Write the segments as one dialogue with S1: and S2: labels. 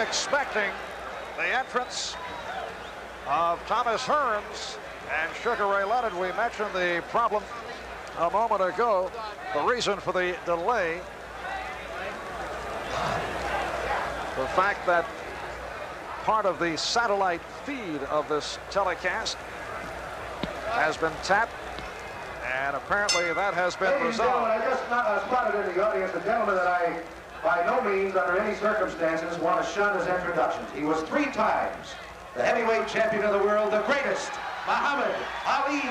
S1: expecting the entrance of Thomas Hearns and Sugar Ray Leonard. We mentioned the problem a moment ago, the reason for the delay. The fact that part of the satellite feed of this telecast has been tapped, and apparently that has been resolved.
S2: I just spotted in the audience a gentleman that I, by no means, under any circumstances, want to shun his introductions. He was 3 times the heavyweight champion of the world, the greatest, Muhammad Ali.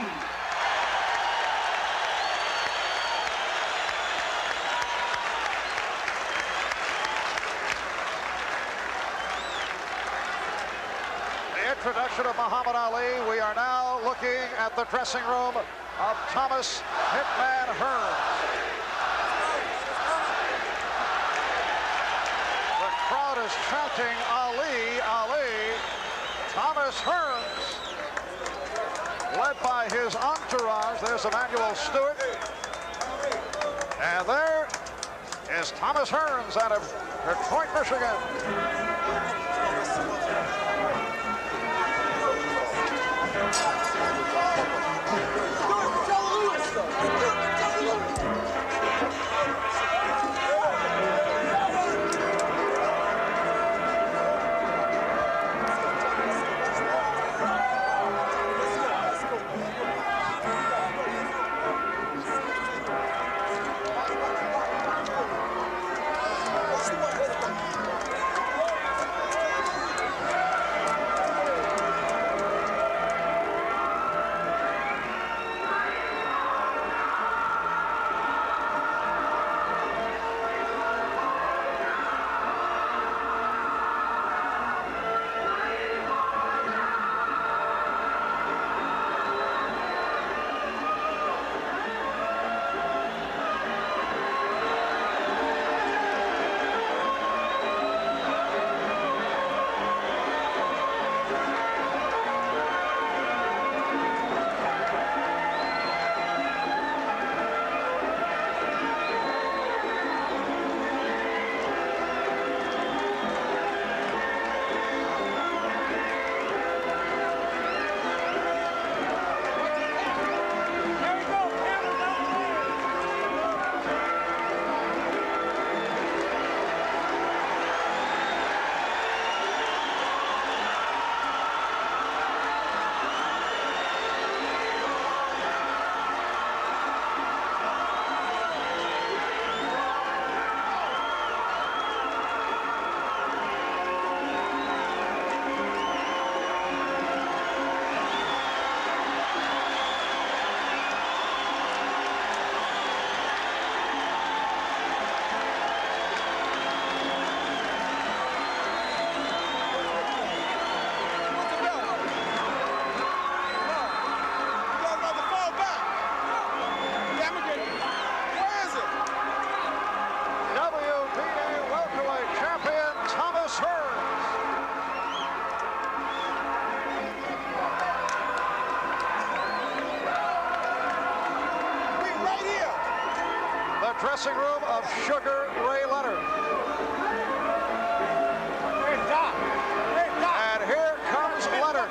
S1: Introduction of Muhammad Ali. We are now looking at the dressing room of Thomas Hitman Hearns. The crowd is chanting Ali, Ali. Thomas Hearns, led by his entourage. There's Emmanuel Stewart. And there is Thomas Hearns out of Detroit, Michigan. Dressing room of Sugar Ray Leonard. And here comes Leonard.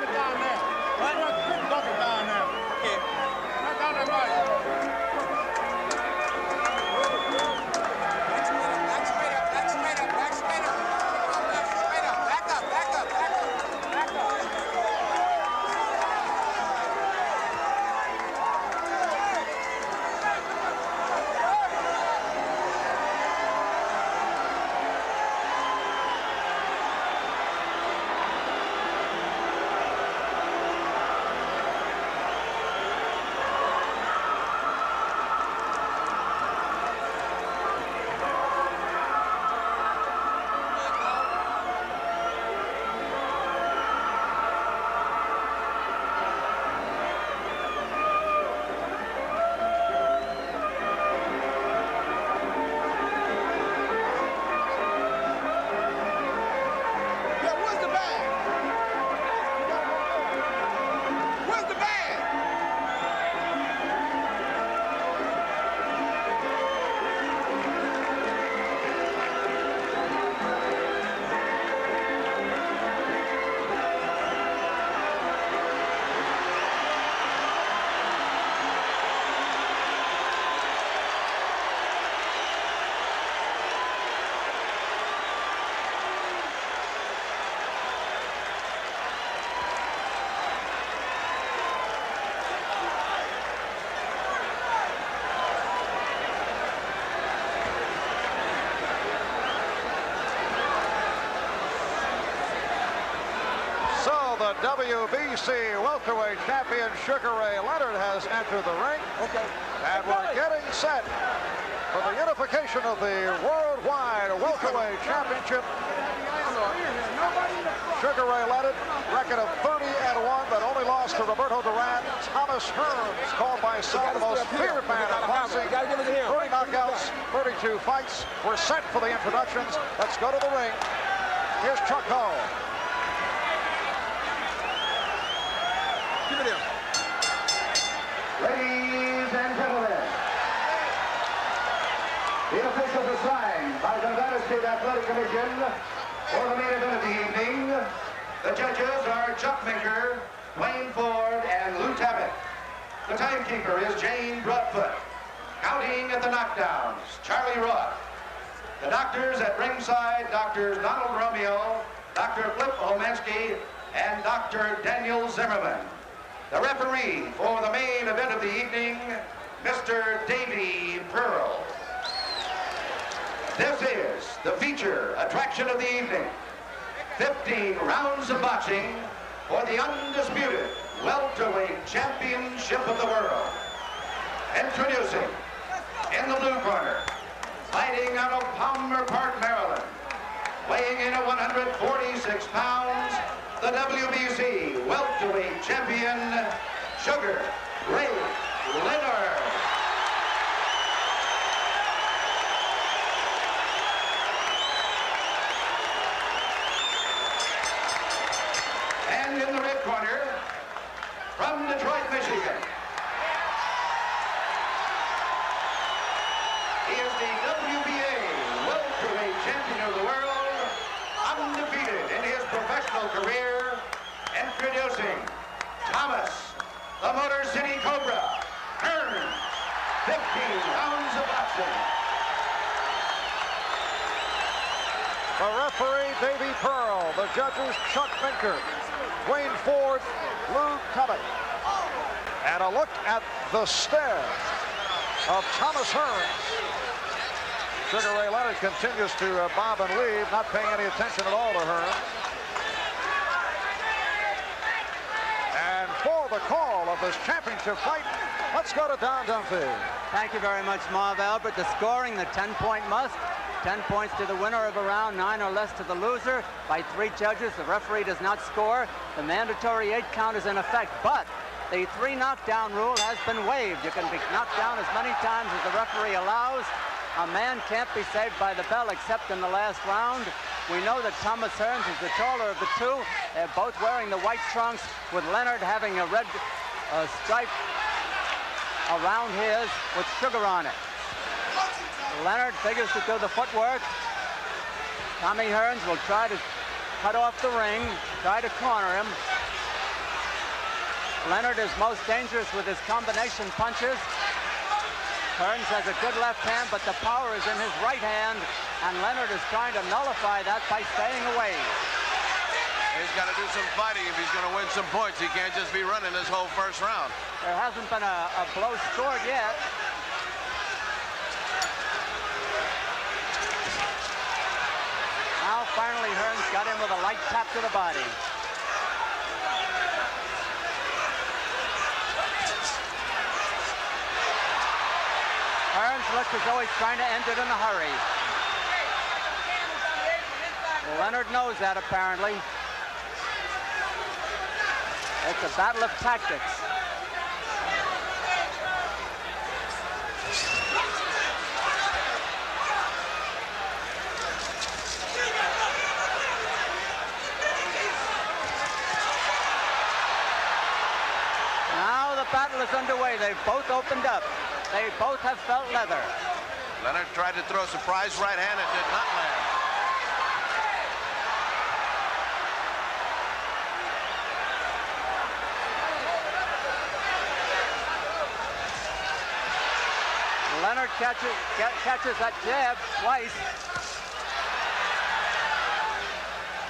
S1: the WBC welterweight champion Sugar Ray Leonard has entered the ring.
S3: Okay.
S1: And we're getting set for the unification of the worldwide welterweight championship. Sugar Ray Leonard, record of 30-1, but only lost to Roberto Duran. Thomas Hearns, called by some the most feared man in boxing. 30 knockouts, 32 fights. We're set for the introductions. Let's go to the ring. Here's Chuck Hall.
S3: Give it in.
S2: Ladies and gentlemen, the officials assigned by the Nevada State Athletic Commission for the main event of the evening. The judges are Chuck Minker, Wayne Ford, and Lou Tabbitt. The timekeeper is Jane Broadfoot. Counting at the knockdowns, Charlie Roth. The doctors at ringside, Drs. Donald Romeo, Dr. Flip Omansky, and Dr. Daniel Zimmerman. The referee for the main event of the evening, Mr. Davy Pearl. This is the feature attraction of the evening. 15 rounds of boxing for the undisputed welterweight championship of the world. Introducing, in the blue corner, fighting out of Palmer Park, Maryland, weighing in at 146 pounds, the WBC welterweight champion, Sugar Ray Leonard. And in the red corner, from Detroit, Michigan, he is the WBA welterweight champion of the world, undefeated in his professional career. Introducing Thomas, the Motor City Cobra, Hearns. 15 rounds of boxing.
S1: The referee, Davy Pearl. The judges, Chuck Minker, Wayne Ford, Lou Tabbitt. And a look at the stare of Thomas Hearns. Sugar Ray Leonard continues to bob and weave, not paying any attention at all to Hearns. And for the call of this championship fight, let's go to Don Dunphy.
S4: Thank you very much, Marv Albert. The scoring, the 10-point must. 10 points to the winner of a round, 9 or less to the loser by 3 judges. The referee does not score. The mandatory 8 count is in effect, but the 3 knockdown rule has been waived. You can be knocked down as many times as the referee allows. A man can't be saved by the bell except in the last round. We know that Thomas Hearns is the taller of the two. They're both wearing the white trunks, with Leonard having a red stripe around his with sugar on it. Leonard figures to do the footwork. Tommy Hearns will try to cut off the ring, try to corner him. Leonard is most dangerous with his combination punches. Hearns has a good left hand, but the power is in his right hand, and Leonard is trying to nullify that by staying away.
S3: He's got to do some fighting if he's going to win some points. He can't just be running this whole first round.
S4: There hasn't been a blow scored yet. Now finally Hearns got in with a light tap to the body. Hearns looks as though he's trying to end it in a hurry. Leonard knows that, apparently. It's a battle of tactics. Now the battle is underway. They've both opened up. They both have felt leather.
S3: Leonard tried to throw a surprise right hand. It did not land.
S4: Leonard catches that jab twice.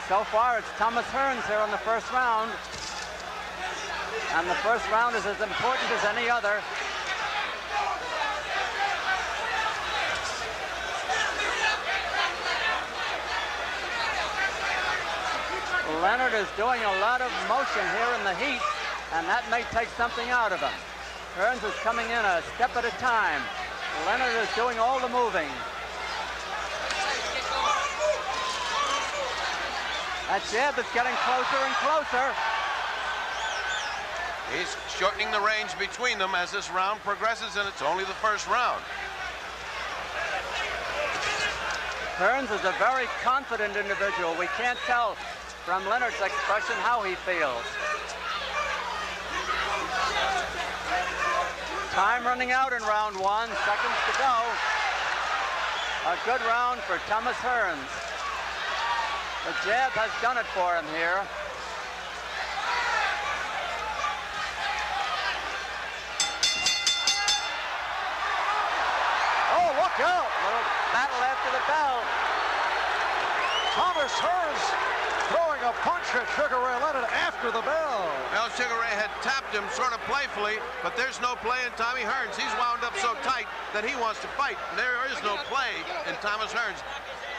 S4: So far, it's Thomas Hearns here in the first round. And the first round is as important as any other. Leonard is doing a lot of motion here in the heat, and that may take something out of him. Hearns is coming in a step at a time. Leonard is doing all the moving. That jab is getting closer and closer.
S3: He's shortening the range between them as this round progresses, and it's only the first round.
S4: Hearns is a very confident individual. We can't tell from Leonard's expression how he feels. Time running out in round 1, seconds to go. A good round for Thomas Hearns. The jab has done it for him here.
S1: Oh, look out!
S4: Little battle after the bell.
S1: Thomas Hearns throwing a punch at Sugar Ray Leonard after the bell.
S3: Well, Sugar Ray had tapped him sort of playfully, but there's no play in Tommy Hearns. He's wound up so tight that he wants to fight. There is no play in Thomas Hearns.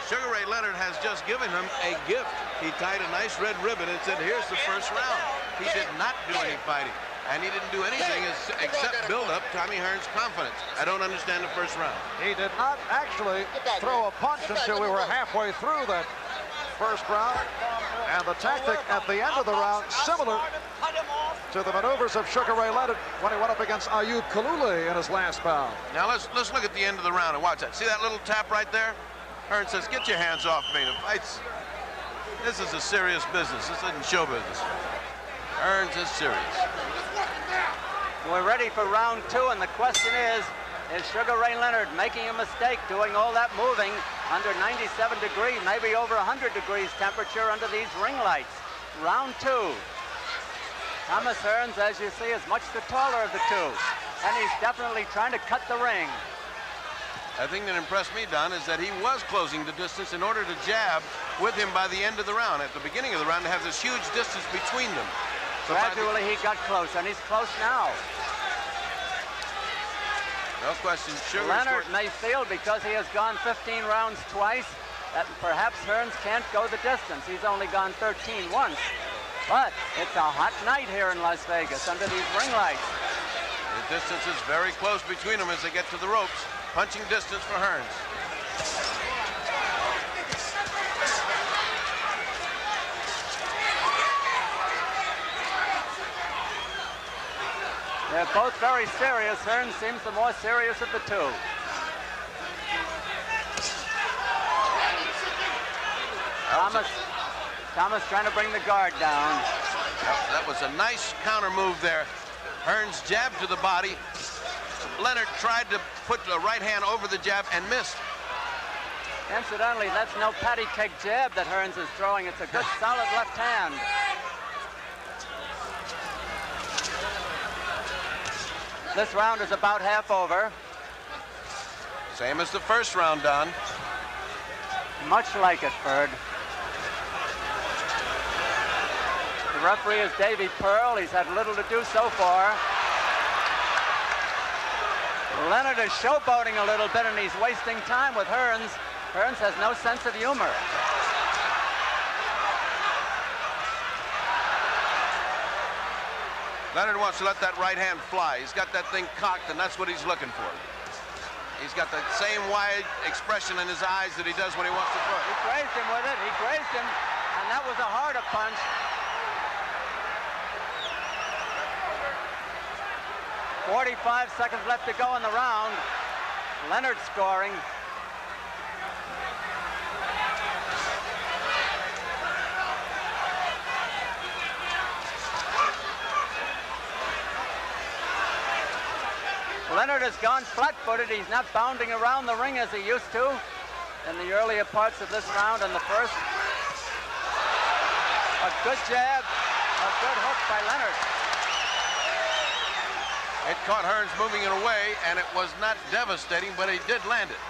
S3: Sugar Ray Leonard has just given him a gift. He tied a nice red ribbon and said, here's the first round. He did not do any fighting, and he didn't do anything except build up Tommy Hearns' confidence. I don't understand the first round.
S1: He did not actually throw a punch until we were halfway through that first round. And the tactic at the end of the round, similar to the maneuvers of Sugar Ray Leonard when he went up against Ayub Kalule in his last bout.
S3: Now let's look at the end of the round and watch that. See that little tap right there? Hearns says, get your hands off me. The fight's, this is a serious business. This isn't show business. Hearns is serious.
S4: We're ready for round 2, and the question is Sugar Ray Leonard making a mistake doing all that moving under 97 degrees, maybe over 100 degrees temperature under these ring lights? Round 2. Thomas Hearns, as you see, is much the taller of the two, and he's definitely trying to cut the ring.
S3: The thing that impressed me, Don, is that he was closing the distance in order to jab with him by the end of the round. At the beginning of the round, they have this huge distance between them. So
S4: gradually he got close, and he's close now.
S3: No question.
S4: Leonard may feel, because he has gone 15 rounds twice, that perhaps Hearns can't go the distance. He's only gone 13 once. But it's a hot night here in Las Vegas under these ring lights.
S3: The distance is very close between them as they get to the ropes. Punching distance for Hearns.
S4: They're both very serious. Hearns seems the more serious of the two. Thomas trying to bring the guard down.
S3: That was a nice counter move there. Hearns jabbed to the body. Leonard tried to put the right hand over the jab and missed.
S4: Incidentally, that's no patty cake jab that Hearns is throwing. It's a good solid left hand. This round is about half over.
S3: Same as the first round, Don.
S4: Much like it, Ferd. The referee is Davey Pearl. He's had little to do so far. Leonard is showboating a little bit, and he's wasting time with Hearns. Hearns has no sense of humor.
S3: Leonard wants to let that right hand fly. He's got that thing cocked, and that's what he's looking for. He's got that same wide expression in his eyes that he does when he wants to throw.
S4: He grazed him with it. He grazed him, and that was a harder punch. .45 seconds left to go in the round. Leonard scoring. Leonard has gone flat-footed. He's not bounding around the ring as he used to in the earlier parts of this round and the first. A good jab, a good hook by Leonard.
S3: It caught Hearns moving it away, and it was not devastating, but he did land it.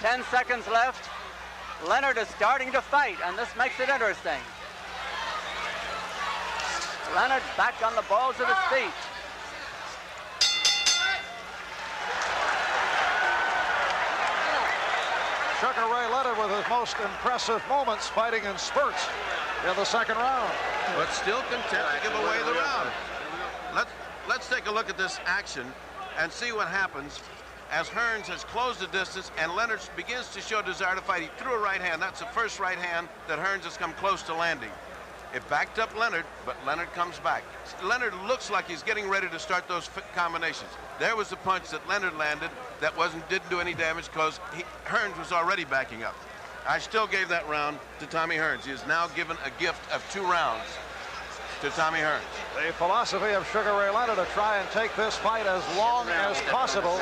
S4: 10 seconds left. Leonard is starting to fight, and this makes it interesting. Leonard back on the balls of his feet.
S1: Sugar Ray Leonard with his most impressive moments fighting in spurts in the second round.
S3: But still content to give away the round. Let's take a look at this action and see what happens as Hearns has closed the distance and Leonard begins to show desire to fight. He threw a right hand. That's the first right hand that Hearns has come close to landing. It backed up Leonard, but Leonard comes back. Leonard looks like he's getting ready to start those combinations. There was the punch that Leonard landed that didn't do any damage because Hearns was already backing up. I still gave that round to Tommy Hearns. He has now given a gift of 2 rounds to Tommy Hearns.
S1: The philosophy of Sugar Ray Leonard to try and take this fight as long as possible,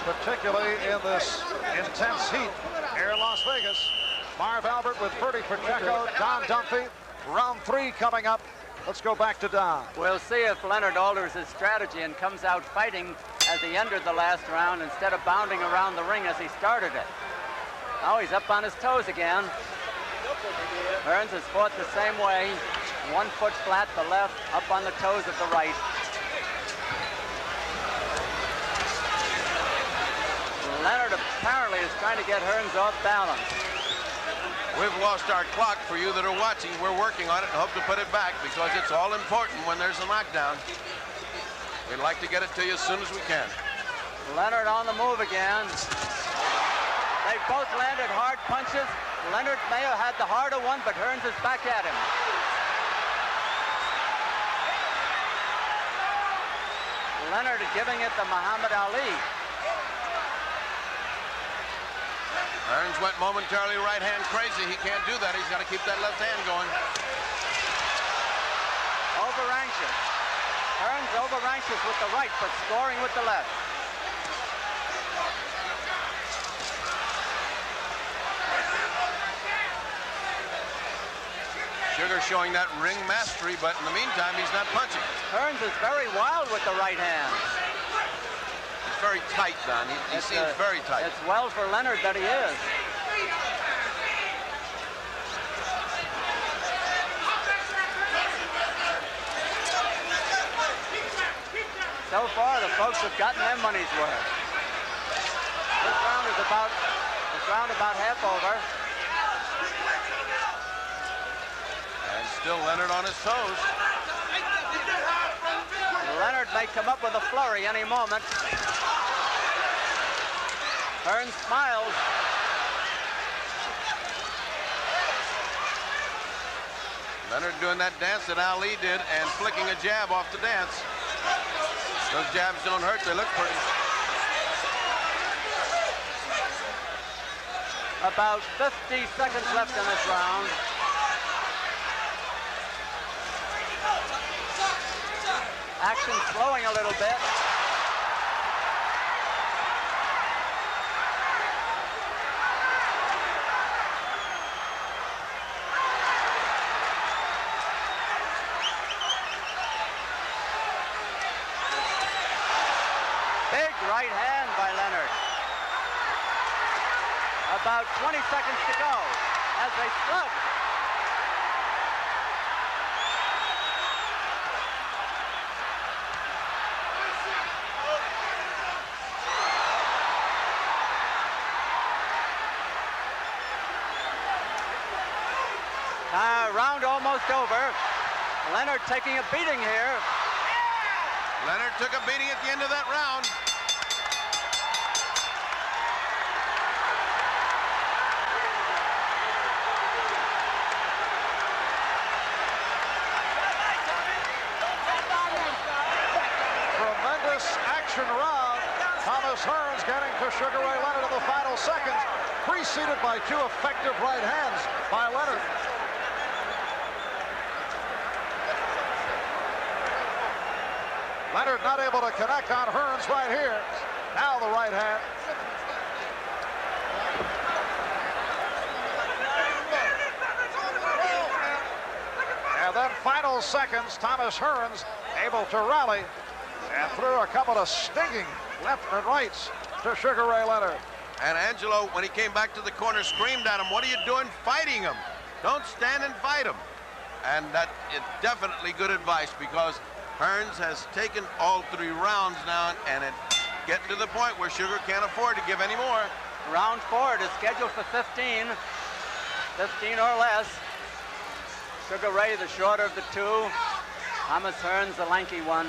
S1: particularly in this intense heat here in Las Vegas. Marv Albert with Ferdy Pacheco, Don Dunphy. Round 3 coming up. Let's go back to Don.
S4: We'll see if Leonard alters his strategy and comes out fighting as he entered the last round instead of bounding around the ring as he started it. Now he's up on his toes again. Hearns has fought the same way. 1 foot flat, the left, up on the toes of the right. Leonard apparently is trying to get Hearns off balance.
S3: We've lost our clock. For you that are watching, we're working on it and hope to put it back because it's all important when there's a knockdown. We'd like to get it to you as soon as we can.
S4: Leonard on the move again. They both landed hard punches. Leonard may have had the harder one, but Hearns is back at him. Leonard giving it to Muhammad Ali.
S3: Hearns went momentarily right hand crazy. He can't do that. He's got to keep that left hand going.
S4: Over anxious. Hearns over anxious with the right, but scoring with the left.
S3: Sugar showing that ring mastery, but in the meantime, he's not punching.
S4: Hearns is very wild with the right hand.
S3: Very tight, Don. He seems very tight.
S4: It's well for Leonard that he is. So far, the folks have gotten their money's worth. This round about half over.
S3: And still Leonard on his toes.
S4: Leonard may come up with a flurry any moment. Hearns smiles.
S3: Leonard doing that dance that Ali did and flicking a jab off the dance. Those jabs don't hurt, they look pretty.
S4: About 50 seconds left in this round. Action slowing a little bit. Big right hand by Leonard. About 20 seconds to go as they slug. Round almost over. Leonard taking a beating here.
S3: Leonard took a beating at the end of that round.
S1: Tremendous action round. Thomas Hearns getting to Sugar Ray Leonard in the final seconds, preceded by 2 effective right hands by Leonard. Leonard not able to connect on Hearns right here. Now the right hand. And then final seconds, Thomas Hearns able to rally and threw a couple of stinging left and rights to Sugar Ray Leonard.
S3: And Angelo, when he came back to the corner, screamed at him, "What are you doing fighting him? Don't stand and fight him." And that is definitely good advice because Hearns has taken all 3 rounds now, and it's getting to the point where Sugar can't afford to give any more.
S4: Round 4 is scheduled for 15 or less. Sugar Ray, the shorter of the two. Thomas Hearns, the lanky one.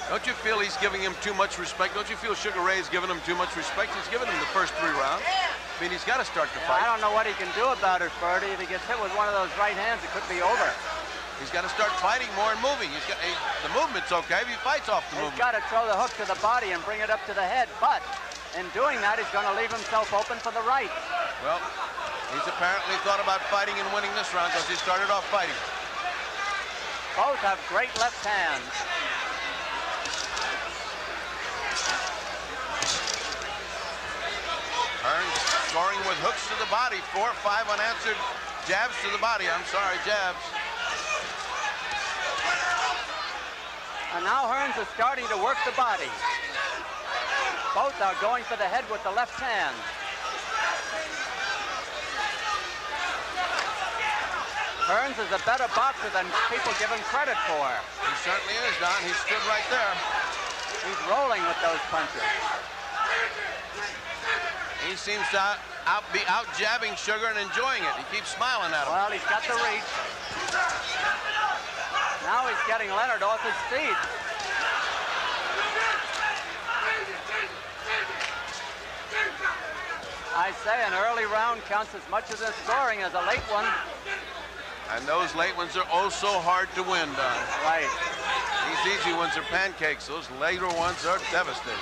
S3: Don't you feel he's giving him too much respect? Don't you feel Sugar Ray's giving him too much respect? He's given him the first 3 rounds. I mean, he's got to start the fight.
S4: I don't know what he can do about it, Ferdy. If he gets hit with one of those right hands, it could be over.
S3: He's got to start fighting more and moving. The movement's okay if he fights off the movement.
S4: He's got to throw the hook to the body and bring it up to the head, but in doing that, he's going to leave himself open for the right.
S3: Well, he's apparently thought about fighting and winning this round because he started off fighting.
S4: Both have great left hands.
S3: Hearns scoring with hooks to the body. 4 or 5 unanswered jabs to the body. I'm sorry, jabs.
S4: And now Hearns is starting to work the body. Both are going for the head with the left hand. Hearns is a better boxer than people give him credit for.
S3: He certainly is, Don. He stood right there.
S4: He's rolling with those punches.
S3: He seems to be out jabbing Sugar and enjoying it. He keeps smiling at him.
S4: Well, he's got the reach. Now he's getting Leonard off his feet. I say an early round counts as much as a scoring as a late one.
S3: And those late ones are oh so hard to win, Don.
S4: Right.
S3: These easy ones are pancakes. Those later ones are devastating.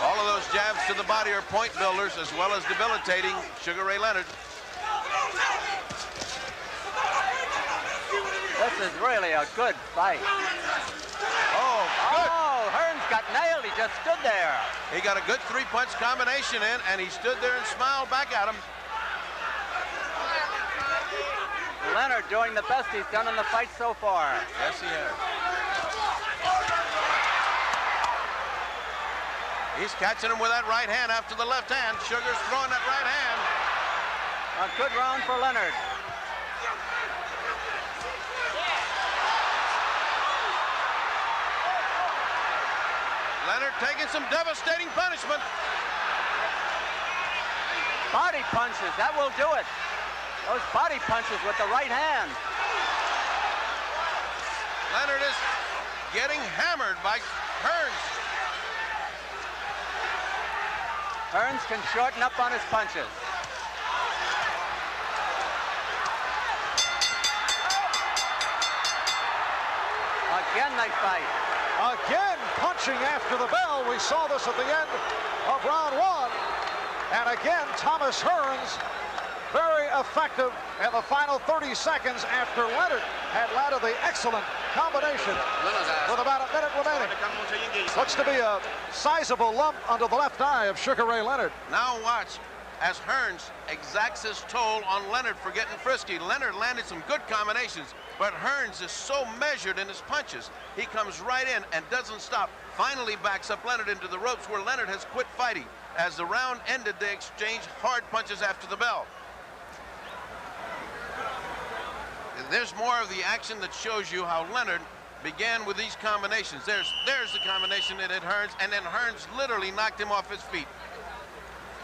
S3: All of those jabs to the body are point builders as well as debilitating Sugar Ray Leonard.
S4: This is really a good fight.
S3: Oh, good.
S4: Oh, Hearns got nailed. He just stood there.
S3: He got a good 3-punch combination in, and he stood there and smiled back at him.
S4: Leonard doing the best he's done in the fight so far.
S3: Yes, he has. He's catching him with that right hand after the left hand. Sugar's throwing that right hand.
S4: A good round for Leonard.
S3: Leonard taking some devastating punishment.
S4: Body punches, that will do it. Those body punches with the right hand.
S3: Leonard is getting hammered by Hearns.
S4: Hearns can shorten up on his punches. Again they fight.
S1: Again punching after the bell. We saw this at the end of round 1. And again, Thomas Hearns very effective in the final 30 seconds after Leonard had landed the excellent combination with about a minute remaining. Looks to be a sizable lump under the left eye of Sugar Ray Leonard.
S3: Now watch as Hearns exacts his toll on Leonard for getting frisky. Leonard landed some good combinations, but Hearns is so measured in his punches. He comes right in and doesn't stop. Finally backs up Leonard into the ropes where Leonard has quit fighting. As the round ended, they exchanged hard punches after the bell. And there's more of the action that shows you how Leonard began with these combinations. There's the combination that hit Hearns, and then Hearns literally knocked him off his feet.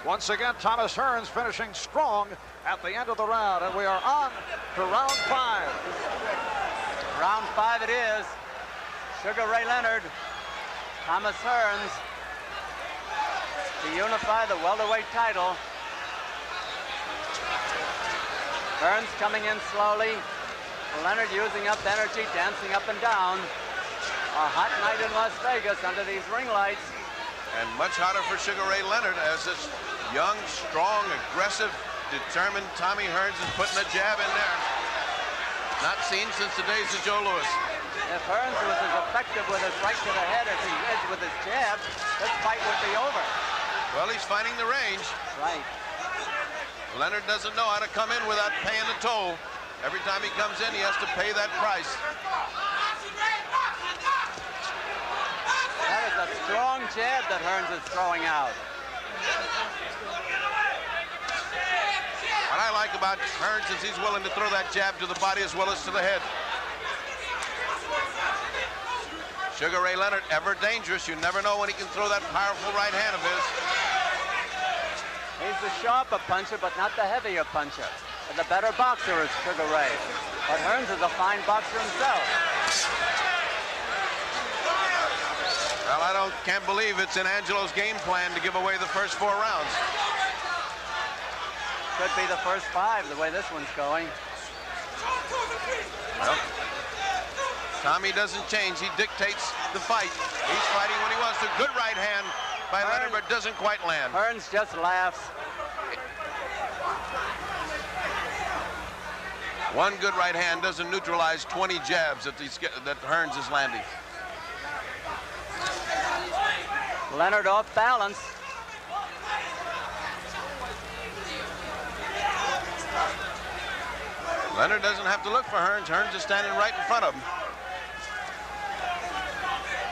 S1: Once again, Thomas Hearns finishing strong at the end of the round, and we are on to round 5.
S4: Round 5 it is. Sugar Ray Leonard, Thomas Hearns to unify the welterweight title. Hearns coming in slowly. Leonard using up energy, dancing up and down. A hot night in Las Vegas under these ring lights.
S3: And much hotter for Sugar Ray Leonard as this young, strong, aggressive, determined Tommy Hearns is putting a jab in there. Not seen since the days of Joe Louis.
S4: If Hearns was as effective with his right to the head as he is with his jab, this fight would be over.
S3: Well, he's finding the range.
S4: Right.
S3: Leonard doesn't know how to come in without paying the toll. Every time he comes in, he has to pay that price.
S4: That is a strong jab that Hearns is throwing out.
S3: What I like about Hearns is he's willing to throw that jab to the body as well as to the head. Sugar Ray Leonard, ever dangerous. You never know when he can throw that powerful right hand of his.
S4: He's the sharper puncher, but not the heavier puncher. And the better boxer is Sugar Ray. But Hearns is a fine boxer himself.
S3: Well, I can't believe it's in Angelo's game plan to give away the first 4 rounds.
S4: Could be the first 5, the way this one's going.
S3: Well, Tommy doesn't change. He dictates the fight. He's fighting when he wants to. Good right hand by Leonard, but doesn't quite land.
S4: Hearns just laughs.
S3: One good right hand doesn't neutralize 20 jabs that Hearns is landing.
S4: Leonard off balance.
S3: Leonard doesn't have to look for Hearns. Hearns is standing right in front of him.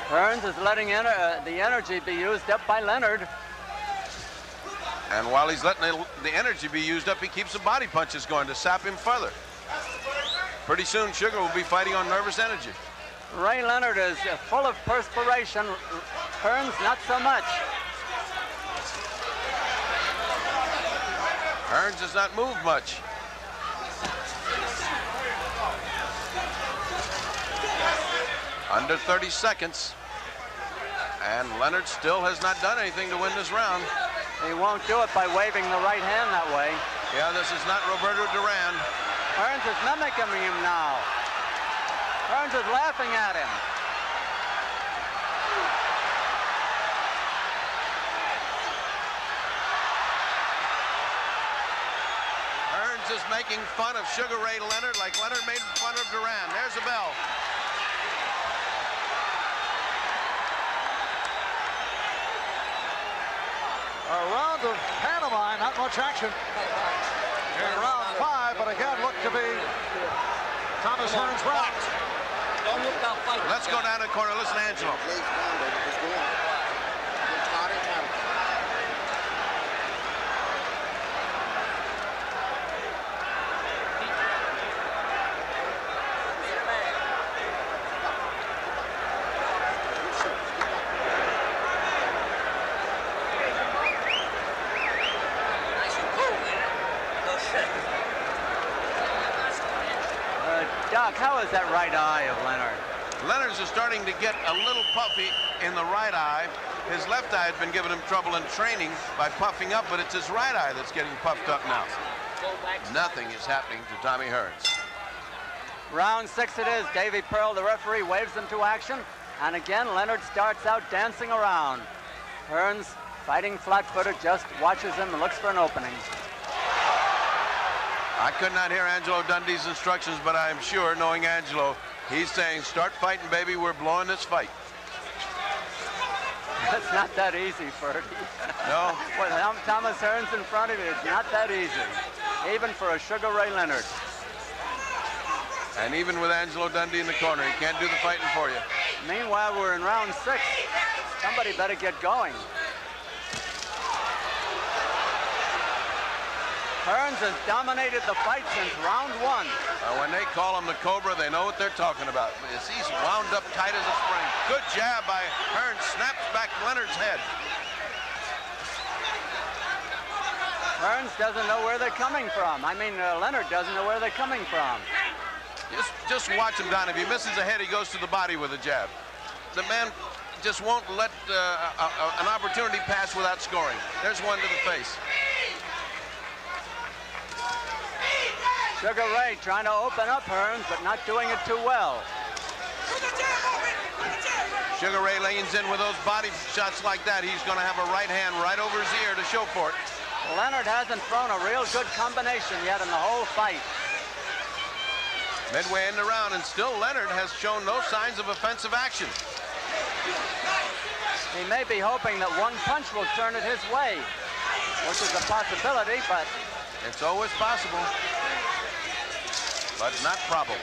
S4: Hearns is letting the energy be used up by Leonard.
S3: And while he's letting the energy be used up, he keeps the body punches going to sap him further. Pretty soon, Sugar will be fighting on nervous energy.
S4: Ray Leonard is full of perspiration. Hearns, not so much.
S3: Hearns does not move much. Under 30 seconds. And Leonard still has not done anything to win this round.
S4: He won't do it by waving the right hand that way.
S3: Yeah, this is not Roberto Duran.
S4: Hearns is mimicking him now. Hearns is laughing at him.
S3: Hearns is making fun of Sugar Ray Leonard like Leonard made fun of Duran. There's a bell.
S1: A round of pantomime, not much action in round 5, but again looked to be Thomas Hearns' round.
S3: Let's go down to the corner. Listen to Angelo.
S4: Doc, how is that right eye of Leonard?
S3: Leonard's is starting to get a little puffy in the right eye. His left eye had been giving him trouble in training by puffing up, but it's his right eye that's getting puffed up now. Nothing is happening to Tommy Hearns.
S4: Round 6 it is. Davy Pearl, the referee, waves them to action. And again, Leonard starts out dancing around. Hearns, fighting flat-footed, just watches him and looks for an opening.
S3: I could not hear Angelo Dundee's instructions, but I am sure, knowing Angelo, he's saying, start fighting, baby. We're blowing this fight.
S4: That's not that easy, Ferdy.
S3: No.
S4: With Thomas Hearns in front of you, it's not that easy, even for a Sugar Ray Leonard.
S3: And even with Angelo Dundee in the corner, he can't do the fighting for you.
S4: Meanwhile, we're in round 6. Somebody better get going. Hearns has dominated the fight since round 1.
S3: When they call him the Cobra, they know what they're talking about. He's wound up tight as a spring. Good jab by Hearns. Snaps back Leonard's head.
S4: Hearns doesn't know where they're coming from. I mean, Leonard doesn't know where they're coming from.
S3: Just watch him, Don. If he misses a head, he goes to the body with a jab. The man just won't let an opportunity pass without scoring. There's one to the face.
S4: Sugar Ray trying to open up Hearns, but not doing it too well.
S3: Sugar Ray leans in with those body shots like that. He's going to have a right hand right over his ear to show for it.
S4: Leonard hasn't thrown a real good combination yet in the whole fight.
S3: Midway in the round, and still Leonard has shown no signs of offensive action.
S4: He may be hoping that one punch will turn it his way, which is a possibility, but...
S3: It's always possible, but not probable.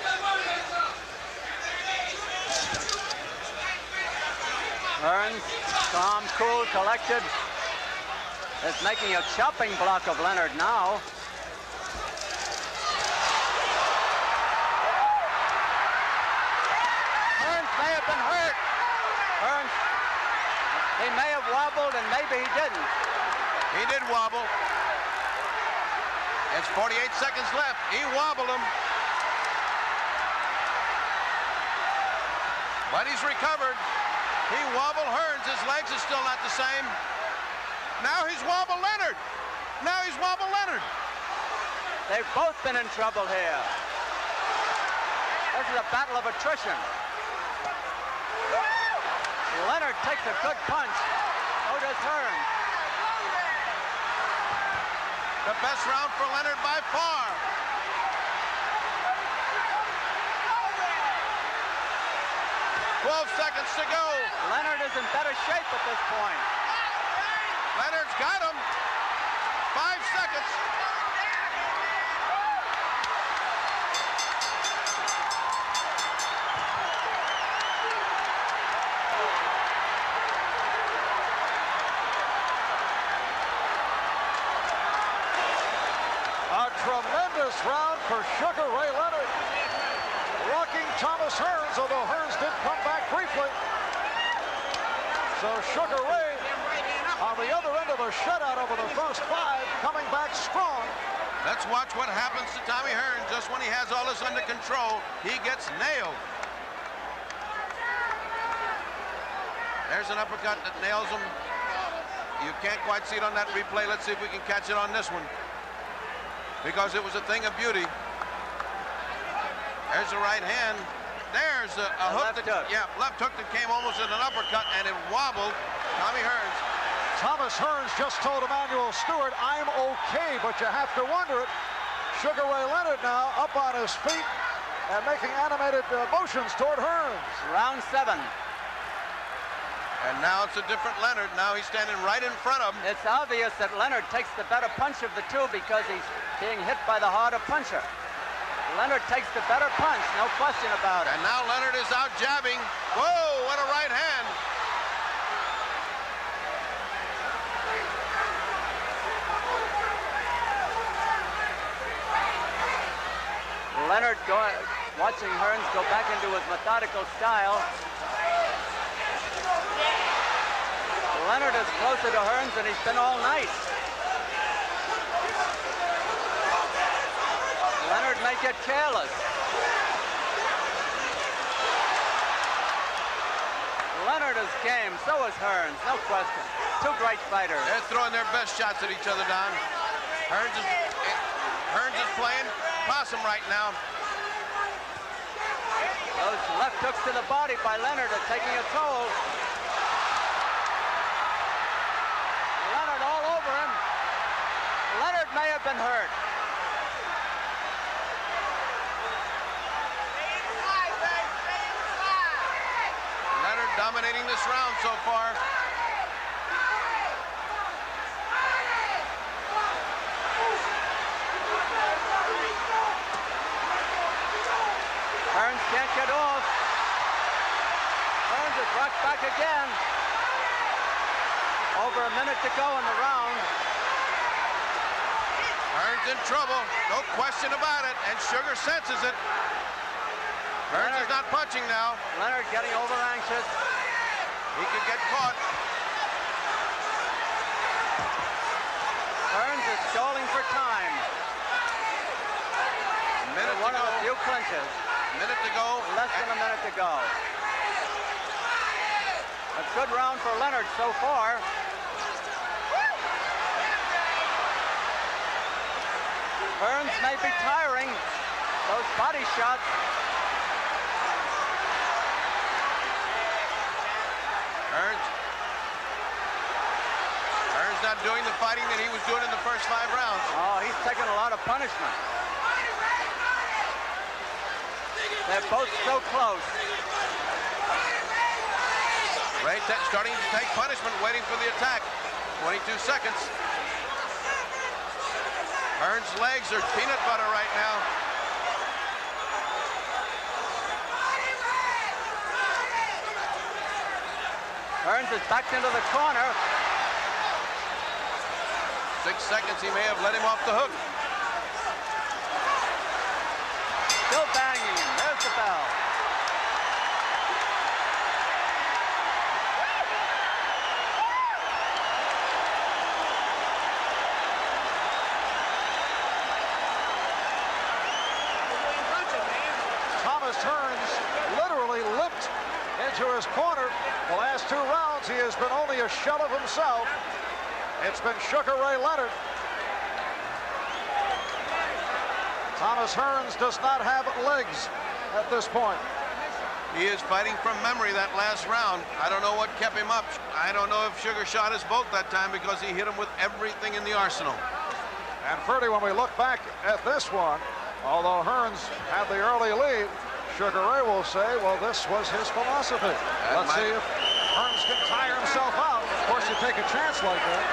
S4: Hearns, calm, cool, collected, is making a chopping block of Leonard now. Hearns may have been hurt. He may have wobbled, and maybe he didn't.
S3: He did wobble. It's 48 seconds left. He wobbled him. But he's recovered. He wobbled Hearns. His legs are still not the same. Now he's wobbled Leonard. Now he's wobbled Leonard.
S4: They've both been in trouble here. This is a battle of attrition. Leonard takes a good punch. So does Hearns.
S3: The best round for Leonard by far. "12 seconds to go.
S4: Leonard is in better shape at this point.
S3: Leonard's got him. 5 seconds.
S1: A tremendous round for Sugar Ray Leonard. Rocking Thomas Hearns, although Hearns did come back briefly. So Sugar Ray on the other end of the shutout over the first 5, coming back strong.
S3: Let's watch what happens to Tommy Hearns. Just when he has all this under control, he gets nailed. There's an uppercut that nails him. You can't quite see it on that replay. Let's see if we can catch it on this one, because it was a thing of beauty. There's the right hand. There's a hook
S4: left hook.
S3: Yeah, left hook that came almost in an uppercut, and it wobbled Tommy Hearns.
S1: Thomas Hearns just told Emmanuel Stewart, "I'm okay," but you have to wonder it. Sugar Ray Leonard now up on his feet and making animated motions toward Hearns.
S4: Round 7.
S3: And now it's a different Leonard. Now he's standing right in front of him.
S4: It's obvious that Leonard takes the better punch of the two because he's being hit by the harder puncher. Leonard takes the better punch, no question about it.
S3: And now Leonard is out jabbing. Whoa, what a right hand.
S4: Leonard watching Hearns go back into his methodical style. Leonard is closer to Hearns than he's been all night. Leonard may get careless. Leonard is game, so is Hearns, no question. Two great fighters.
S3: They're throwing their best shots at each other, Don. Hearns is playing possum right now.
S4: Those left hooks to the body by Leonard are taking a toll. Leonard all over him. Leonard may have been hurt.
S3: Leonard dominating this round so far.
S4: Hearns can't get off. Hearns is rocked back again. Over a minute to go in the round.
S3: Hearns in trouble, no question about it, and Sugar senses it. Hearns is not punching now.
S4: Leonard getting over anxious.
S3: He could get caught.
S4: Hearns is stalling for time.
S3: Minute to
S4: One
S3: go.
S4: of the few clinches.
S3: Minute to go.
S4: Less than a minute to go. A good round for Leonard so far. Hearns may be tiring. Those body shots.
S3: Hearns not doing the fighting that he was doing in the first 5 rounds.
S4: Oh, he's taking a lot of punishment. They're both so close.
S3: Ray starting to take punishment, waiting for the attack. 22 seconds. Hearns' legs are peanut butter right now.
S4: Hearns is backed into the corner.
S3: 6 seconds, he may have let him off the hook.
S4: Still banging him. There's the bell.
S1: into his corner. The last 2 rounds, he has been only a shell of himself. It's been Sugar Ray Leonard. Thomas Hearns does not have legs at this point.
S3: He is fighting from memory that last round. I don't know what kept him up. I don't know if Sugar shot his boat that time because he hit him with everything in the arsenal.
S1: And Ferdy, when we look back at this one, although Hearns had the early lead, Sugar Ray will say, well, this was his philosophy. Let's see if Hearns can tire himself out. Of course, you take a chance like that.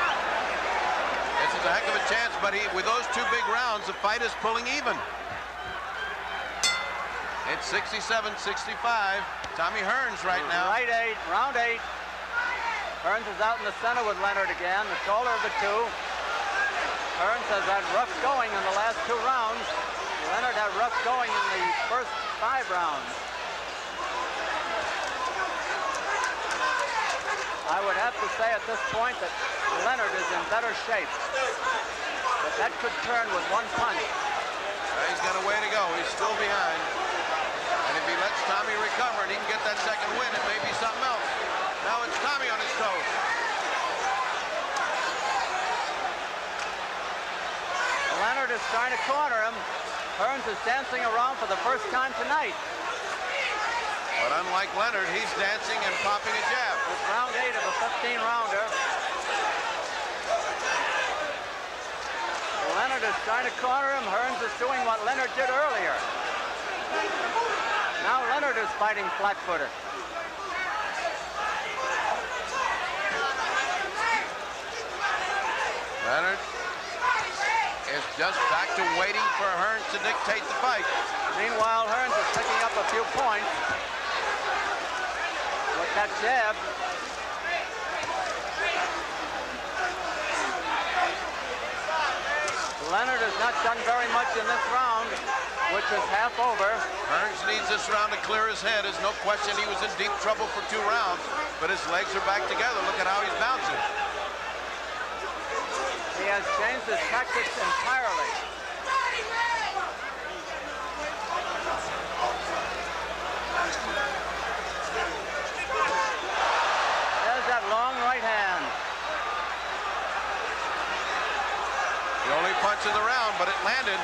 S3: This is a heck of a chance, but with those 2 big rounds, the fight is pulling even. It's 67-65. Tommy Hearns right now.
S4: Right 8, round 8. Hearns is out in the center with Leonard again, the taller of the 2. Hearns has had rough going in the last 2 rounds. Leonard had rough going in the first 5 rounds. I would have to say at this point that Leonard is in better shape. But that could turn with 1 punch.
S3: He's got a way to go. He's still behind. And if he lets Tommy recover and he can get that second win, it may be something else. Now it's Tommy on his toes.
S4: Leonard is trying to corner him. Hearns is dancing around for the first time tonight.
S3: But unlike Leonard, he's dancing and popping a jab.
S4: It's round 8 of a 15-rounder. Leonard is trying to corner him. Hearns is doing what Leonard did earlier. Now Leonard is fighting flat-footer.
S3: Leonard is just back to waiting for Hearns to dictate the fight.
S4: Meanwhile, Hearns is picking up a few points with that jab. Leonard has not done very much in this round, which is half over.
S3: Hearns needs this round to clear his head. There's no question he was in deep trouble for 2 rounds, but his legs are back together. Look at how he's bouncing.
S4: He has changed his tactics entirely. There's that long right hand.
S3: The only punch of the round, but it landed.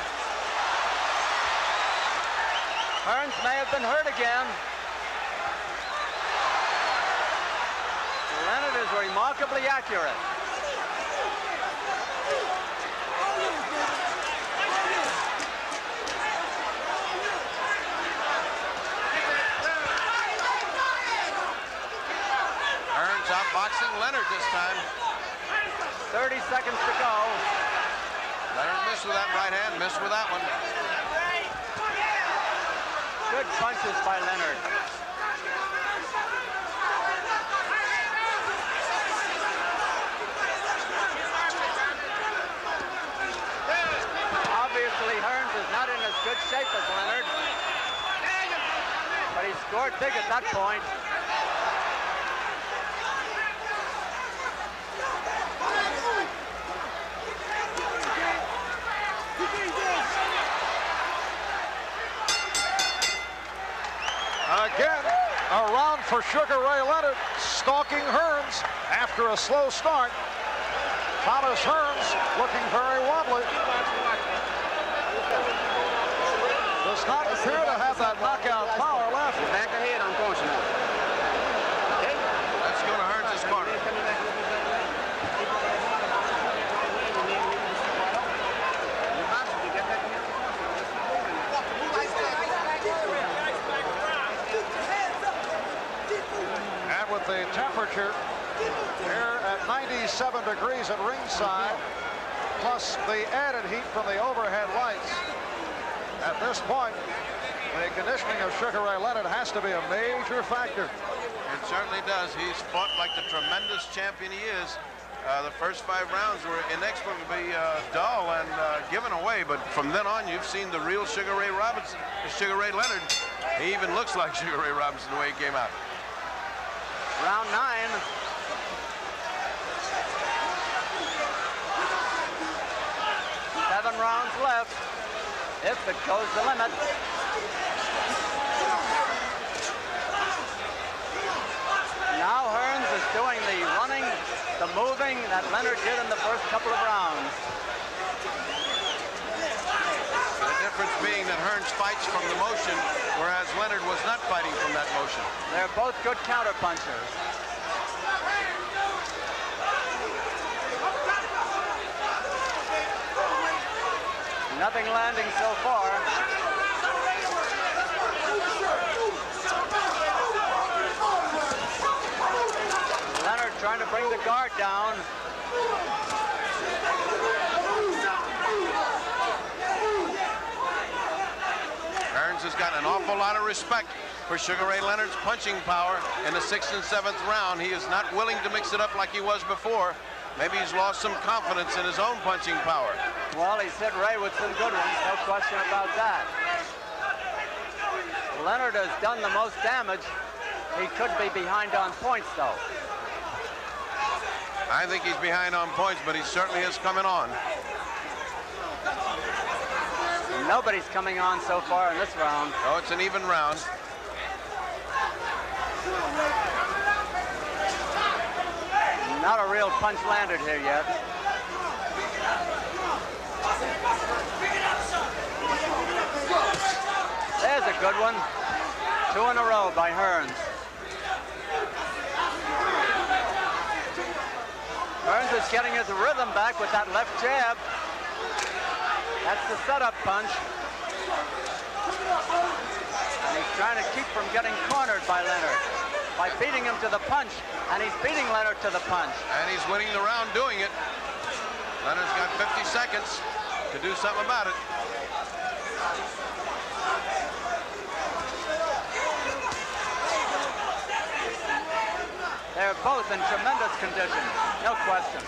S4: Hearns may have been hurt again. Leonard is remarkably accurate.
S3: Hearns outboxing Leonard this time.
S4: 30 seconds to go.
S3: Leonard missed with that right hand, missed with that one.
S4: Good punches by Leonard. Obviously, Hearns is not in as good shape as Leonard, but he scored big at that point.
S1: Again, a round for Sugar Ray Leonard, stalking Hearns after a slow start. Thomas Hearns looking very wobbly. Does not appear to have that knockout power left.
S4: Back ahead, unfortunately.
S3: Let's go to Hearns' corner.
S1: And with the temperature here at 97 degrees at ringside, plus the added heat from the overhead lights, at this point, the conditioning of Sugar Ray Leonard has to be a major factor.
S3: It certainly does. He's fought like the tremendous champion he is. The first 5 rounds were inexplicably dull and given away, but from then on, you've seen the real Sugar Ray Robinson, Sugar Ray Leonard. He even looks like Sugar Ray Robinson the way he came out.
S4: Round 9. Seven rounds left, if it goes the limit. doing the running, the moving that Leonard did in the first couple of rounds.
S3: The difference being that Hearns fights from the motion, whereas Leonard was not fighting from that motion.
S4: They're both good counterpunchers. Nothing landing so far. Leonard trying to bring the guard down.
S3: Hearns has got an awful lot of respect for Sugar Ray Leonard's punching power in the 6th and 7th round. He is not willing to mix it up like he was before. Maybe he's lost some confidence in his own punching power.
S4: Well, he's hit Ray with some good ones, no question about that. Leonard has done the most damage. He could be behind on points, though.
S3: I think he's behind on points, but he certainly is coming on.
S4: Nobody's coming on so far in this round.
S3: Oh, it's an even round.
S4: Not a real punch landed here yet. There's a good one. 2 in a row by Hearns. Hearns is getting his rhythm back with that left jab. That's the setup punch. And he's trying to keep from getting cornered by Leonard by beating him to the punch, and he's beating Leonard to the punch.
S3: And he's winning the round doing it. Leonard's got 50 seconds to do something about it.
S4: They're both in tremendous condition, no question.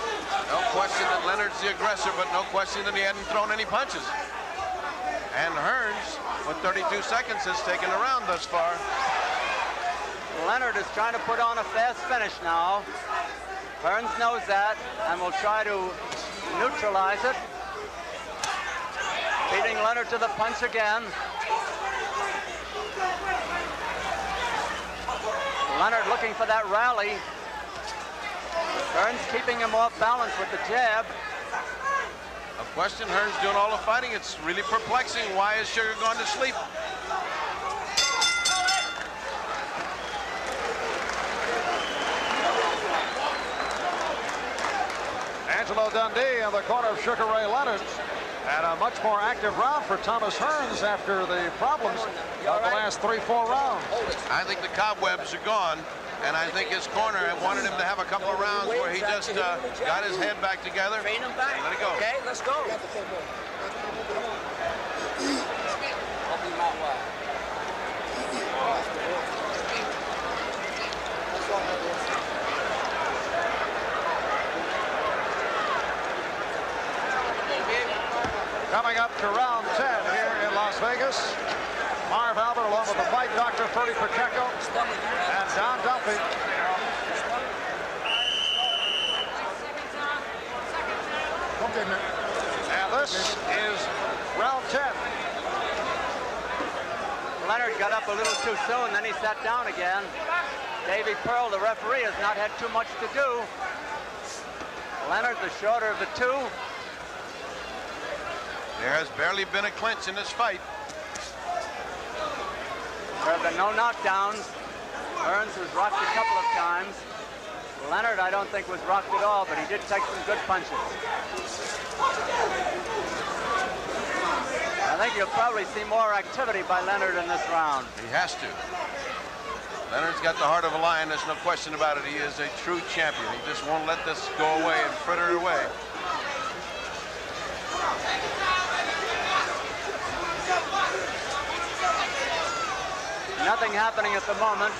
S3: No question that Leonard's the aggressor, but no question that he hadn't thrown any punches. And Hearns, with 32 seconds, has taken the round thus far.
S4: Leonard is trying to put on a fast finish now. Hearns knows that and will try to neutralize it. Beating Leonard to the punch again. Leonard looking for that rally. Hearns keeping him off balance with the jab.
S3: No question, Hearns doing all the fighting. It's really perplexing. Why is Sugar gone to sleep?
S1: Angelo Dundee in the corner of Sugar Ray Leonard. And a much more active round for Thomas Hearns after the problems of the last 3-4 rounds.
S3: I think the cobwebs are gone, and I think his corner wanted him to have a couple of rounds where he just got his head back together.
S5: Train him back.
S3: And let it go.
S5: Okay, let's go.
S1: Coming up to round 10 here in Las Vegas. Marv Albert along with the fight doctor, Ferdy Pacheco, and Don Dumpy. And this is round 10.
S4: Leonard got up a little too soon, then he sat down again. Davy Pearl, the referee, has not had too much to do. Leonard, the shorter of the two.
S3: There has barely been a clinch in this fight.
S4: There have been no knockdowns. Hearns was rocked a couple of times. Leonard, I don't think, was rocked at all, but he did take some good punches. I think you'll probably see more activity by Leonard in this round.
S3: He has to. Leonard's got the heart of a lion, there's no question about it. He is a true champion. He just won't let this go away and fritter it away.
S4: Nothing happening at the moment.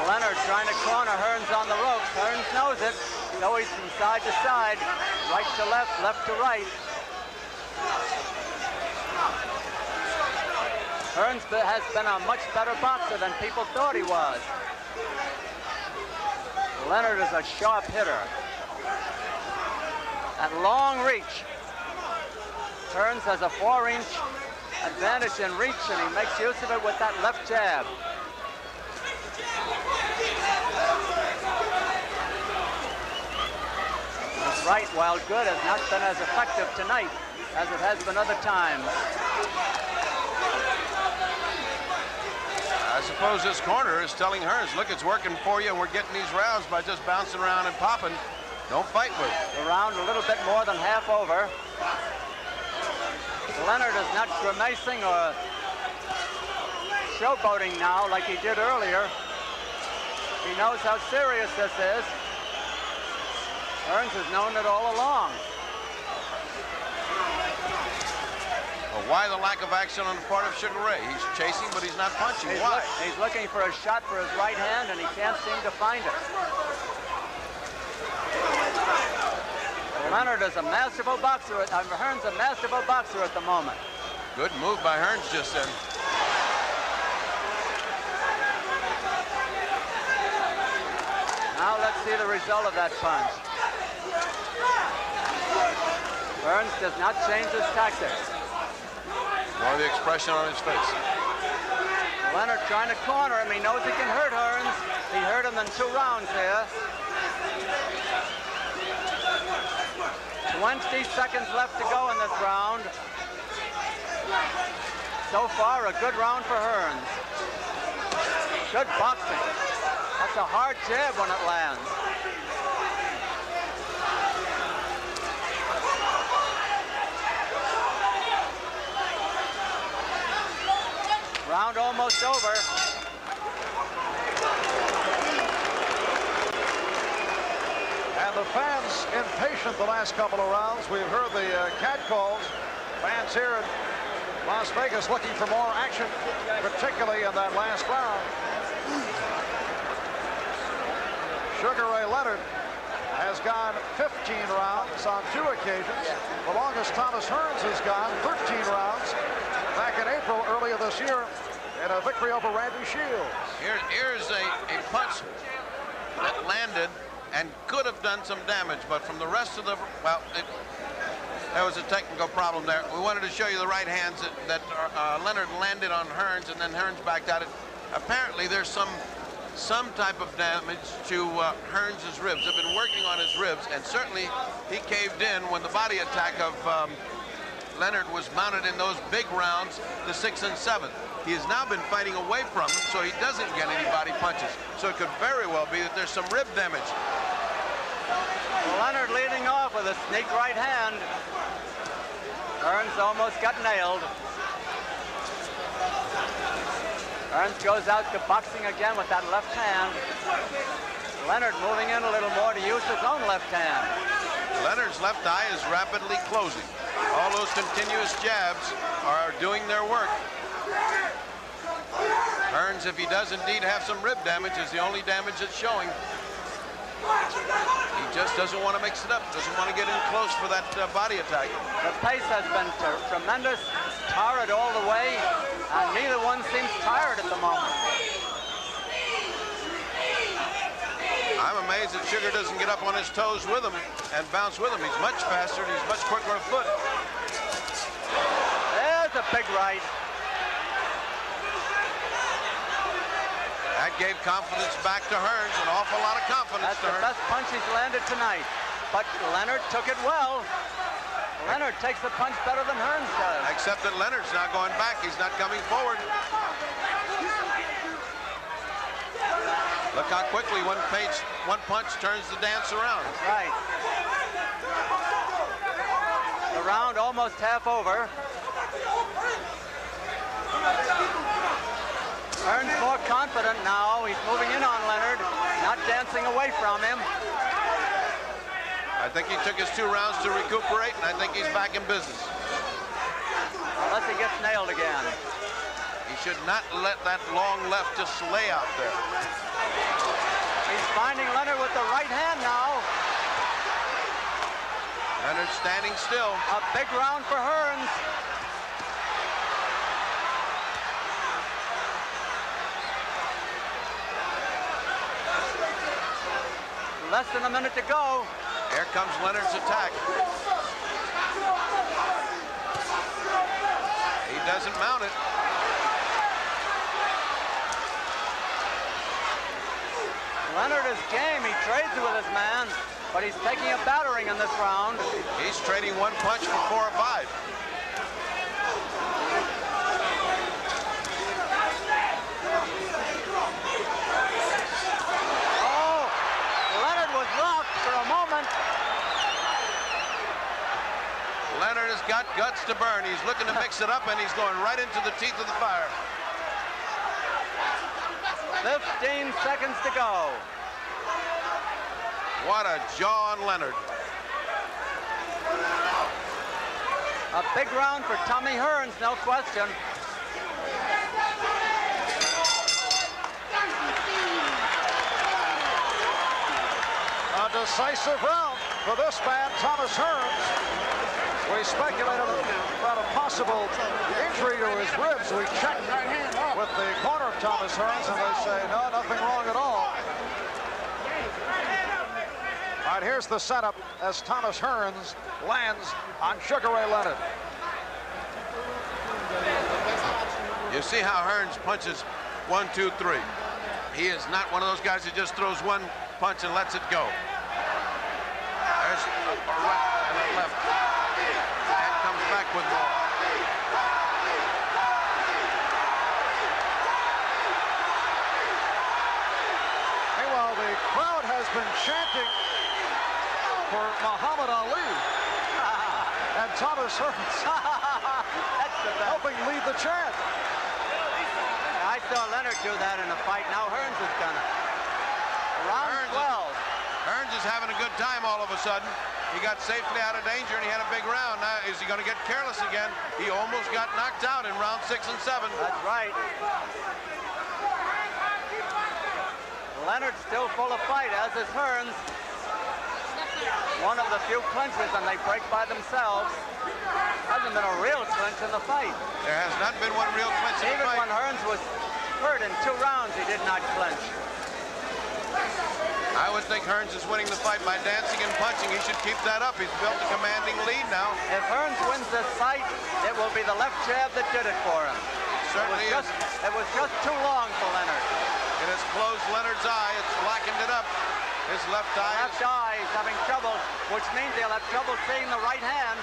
S4: Leonard trying to corner Hearns on the ropes. Hearns knows it. So he's from side to side, right to left, left to right. Hearns has been a much better boxer than people thought he was. Leonard is a sharp hitter. At long reach, Hearns has a 4-inch advantage in reach, and he makes use of it with that left jab. right, while good, has not been as effective tonight as it has been other times.
S3: I suppose this corner is telling Hearns, look, it's working for you, and we're getting these rounds by just bouncing around and popping. Don't fight with it.
S4: The round a little bit more than half over. Leonard is not grimacing or showboating now like he did earlier. He knows how serious this is. Hearns has known it all along.
S3: Well, why the lack of action on the part of Sugar Ray? He's chasing, but he's not punching. Why?
S4: He's looking for a shot for his right hand, and he can't seem to find it. Leonard is a masterful boxer. Hearns a masterful boxer at the moment.
S3: Good move by Hearns just then.
S4: Now let's see the result of that punch. Hearns does not change his tactics.
S3: Nor the expression on his face.
S4: Leonard trying to corner him. He knows he can hurt Hearns. He hurt him in 2 rounds here. 20 seconds left to go in this round. So far, a good round for Hearns. Good boxing. That's a hard jab when it lands. Round almost over.
S1: And the fans impatient the last couple of rounds. We've heard the catcalls. Fans here in Las Vegas looking for more action, particularly in that last round. Sugar Ray Leonard has gone 15 rounds on 2 occasions. The longest Thomas Hearns has gone 13 rounds back in April earlier this year in a victory over Randy Shields.
S3: Here's a punch that landed and could have done some damage, but from the rest of the, well, there was a technical problem there. We wanted to show you the right hands that Leonard landed on Hearns, and then Hearns backed out. Apparently there's some type of damage to Hearns' ribs. They've been working on his ribs, and certainly he caved in when the body attack of Leonard was mounted in those big rounds, the 6th and 7th. He has now been fighting away from him, so he doesn't get any body punches. So it could very well be that there's some rib damage.
S4: Leonard leading off with a sneak right hand. Hearns almost got nailed. Hearns goes out to boxing again with that left hand. Leonard moving in a little more to use his own left hand.
S3: Leonard's left eye is rapidly closing. All those continuous jabs are doing their work. Hearns, if he does indeed have some rib damage, is the only damage that's showing. He just doesn't want to mix it up, doesn't want to get in close for that body attack.
S4: The pace has been tremendous, torrid all the way, and neither one seems tired at the moment.
S3: I'm amazed that Sugar doesn't get up on his toes with him and bounce with him. He's much faster and he's much quicker of foot.
S4: There's a big right.
S3: That gave confidence back to Hearns, an awful lot of confidence.
S4: That's the best punch he's landed tonight. But Leonard took it well. Leonard takes the punch better than Hearns does.
S3: Except that Leonard's not going back. He's not coming forward. Look how quickly one punch turns the dance around.
S4: Right. The round almost half over. Hearns more confident now. He's moving in on Leonard, not dancing away from him.
S3: I think he took his 2 rounds to recuperate, and I think he's back in business.
S4: Unless he gets nailed again.
S3: He should not let that long left just lay out there.
S4: He's finding Leonard with the right hand now.
S3: Leonard standing still.
S4: A big round for Hearns. Less than a minute to go.
S3: Here comes Leonard's attack. He doesn't mount it.
S4: Leonard is game. He trades with his man. but he's taking a battering in this round.
S3: He's trading one punch for 4 or 5.
S4: Oh, Leonard was rocked for a moment.
S3: Leonard has got guts to burn. He's looking to mix it up, and he's going right into the teeth of the fire.
S4: 15 seconds to go.
S3: What a jaw on Leonard.
S4: A big round for Tommy Hearns, no question.
S1: A decisive round for this man, Thomas Hearns. We speculated about a possible injury to his ribs. We checked with the corner of Thomas Hearns, and they say, no, nothing wrong at all. All right, here's the setup as Thomas Hearns lands on Sugar Ray Leonard.
S3: You see how Hearns punches 1, 2, 3. He is not one of those guys that just throws one punch and lets it go. There's a right and a left. And comes back with more.
S1: Meanwhile, the crowd has been chanting for Muhammad Ali. And Thomas Hearns helping lead the chant.
S4: I saw Leonard do that in a fight. Now Hearns has done it. Round 12.
S3: Hearns is having a good time all of a sudden. He got safely out of danger, and he had a big round. Now, is he going to get careless again? He almost got knocked out in round 6 and 7.
S4: That's right. Leonard's still full of fight, as is Hearns. One of the few clinches, and they break by themselves. Hasn't been a real clinch in the fight.
S3: There has not been one real clinch in the
S4: Even
S3: fight.
S4: when Hearns was hurt in 2 rounds, he did not clinch.
S3: I would think Hearns is winning the fight by dancing and punching. He should keep that up. He's built a commanding lead now.
S4: If Hearns wins this fight, it will be the left jab that did it for him.
S3: Certainly is.
S4: It was just too long for Leonard.
S3: It has closed Leonard's eye. It's blackened it up. His left eye
S4: He's having trouble, which means he'll have trouble seeing the right hand.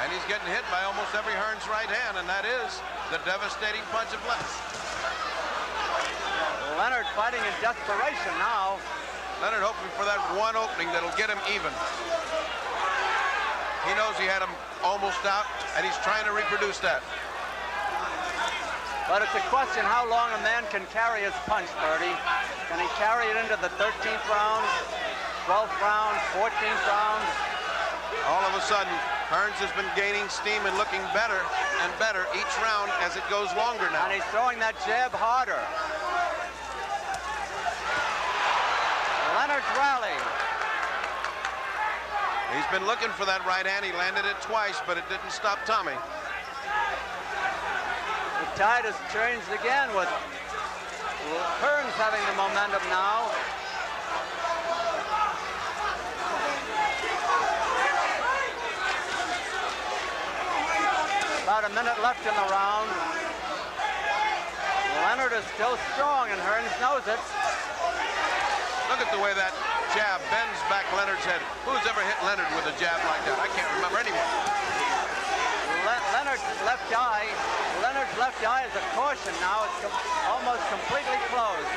S3: and he's getting hit by almost every Hearns right hand, and that is the devastating punch of left.
S4: Leonard fighting in desperation now.
S3: Leonard hoping for that one opening that'll get him even. He knows he had him almost out, and he's trying to reproduce that.
S4: But it's a question how long a man can carry his punch, Bertie. Can he carry it into the 13th round, 12th round, 14th round?
S3: All of a sudden, Hearns has been gaining steam and looking better and better each round as it goes longer now.
S4: And he's throwing that jab harder. Leonard's rallying.
S3: He's been looking for that right hand. He landed it twice, but it didn't stop Tommy.
S4: The tide has changed again with Hearns having the momentum now. About a minute left in the round. Leonard is still strong, and Hearns knows it.
S3: Look at the way that jab bends back Leonard's head. Who's ever hit Leonard with a jab like that? I can't remember anyone.
S4: Leonard's left eye is a caution now. It's almost completely closed.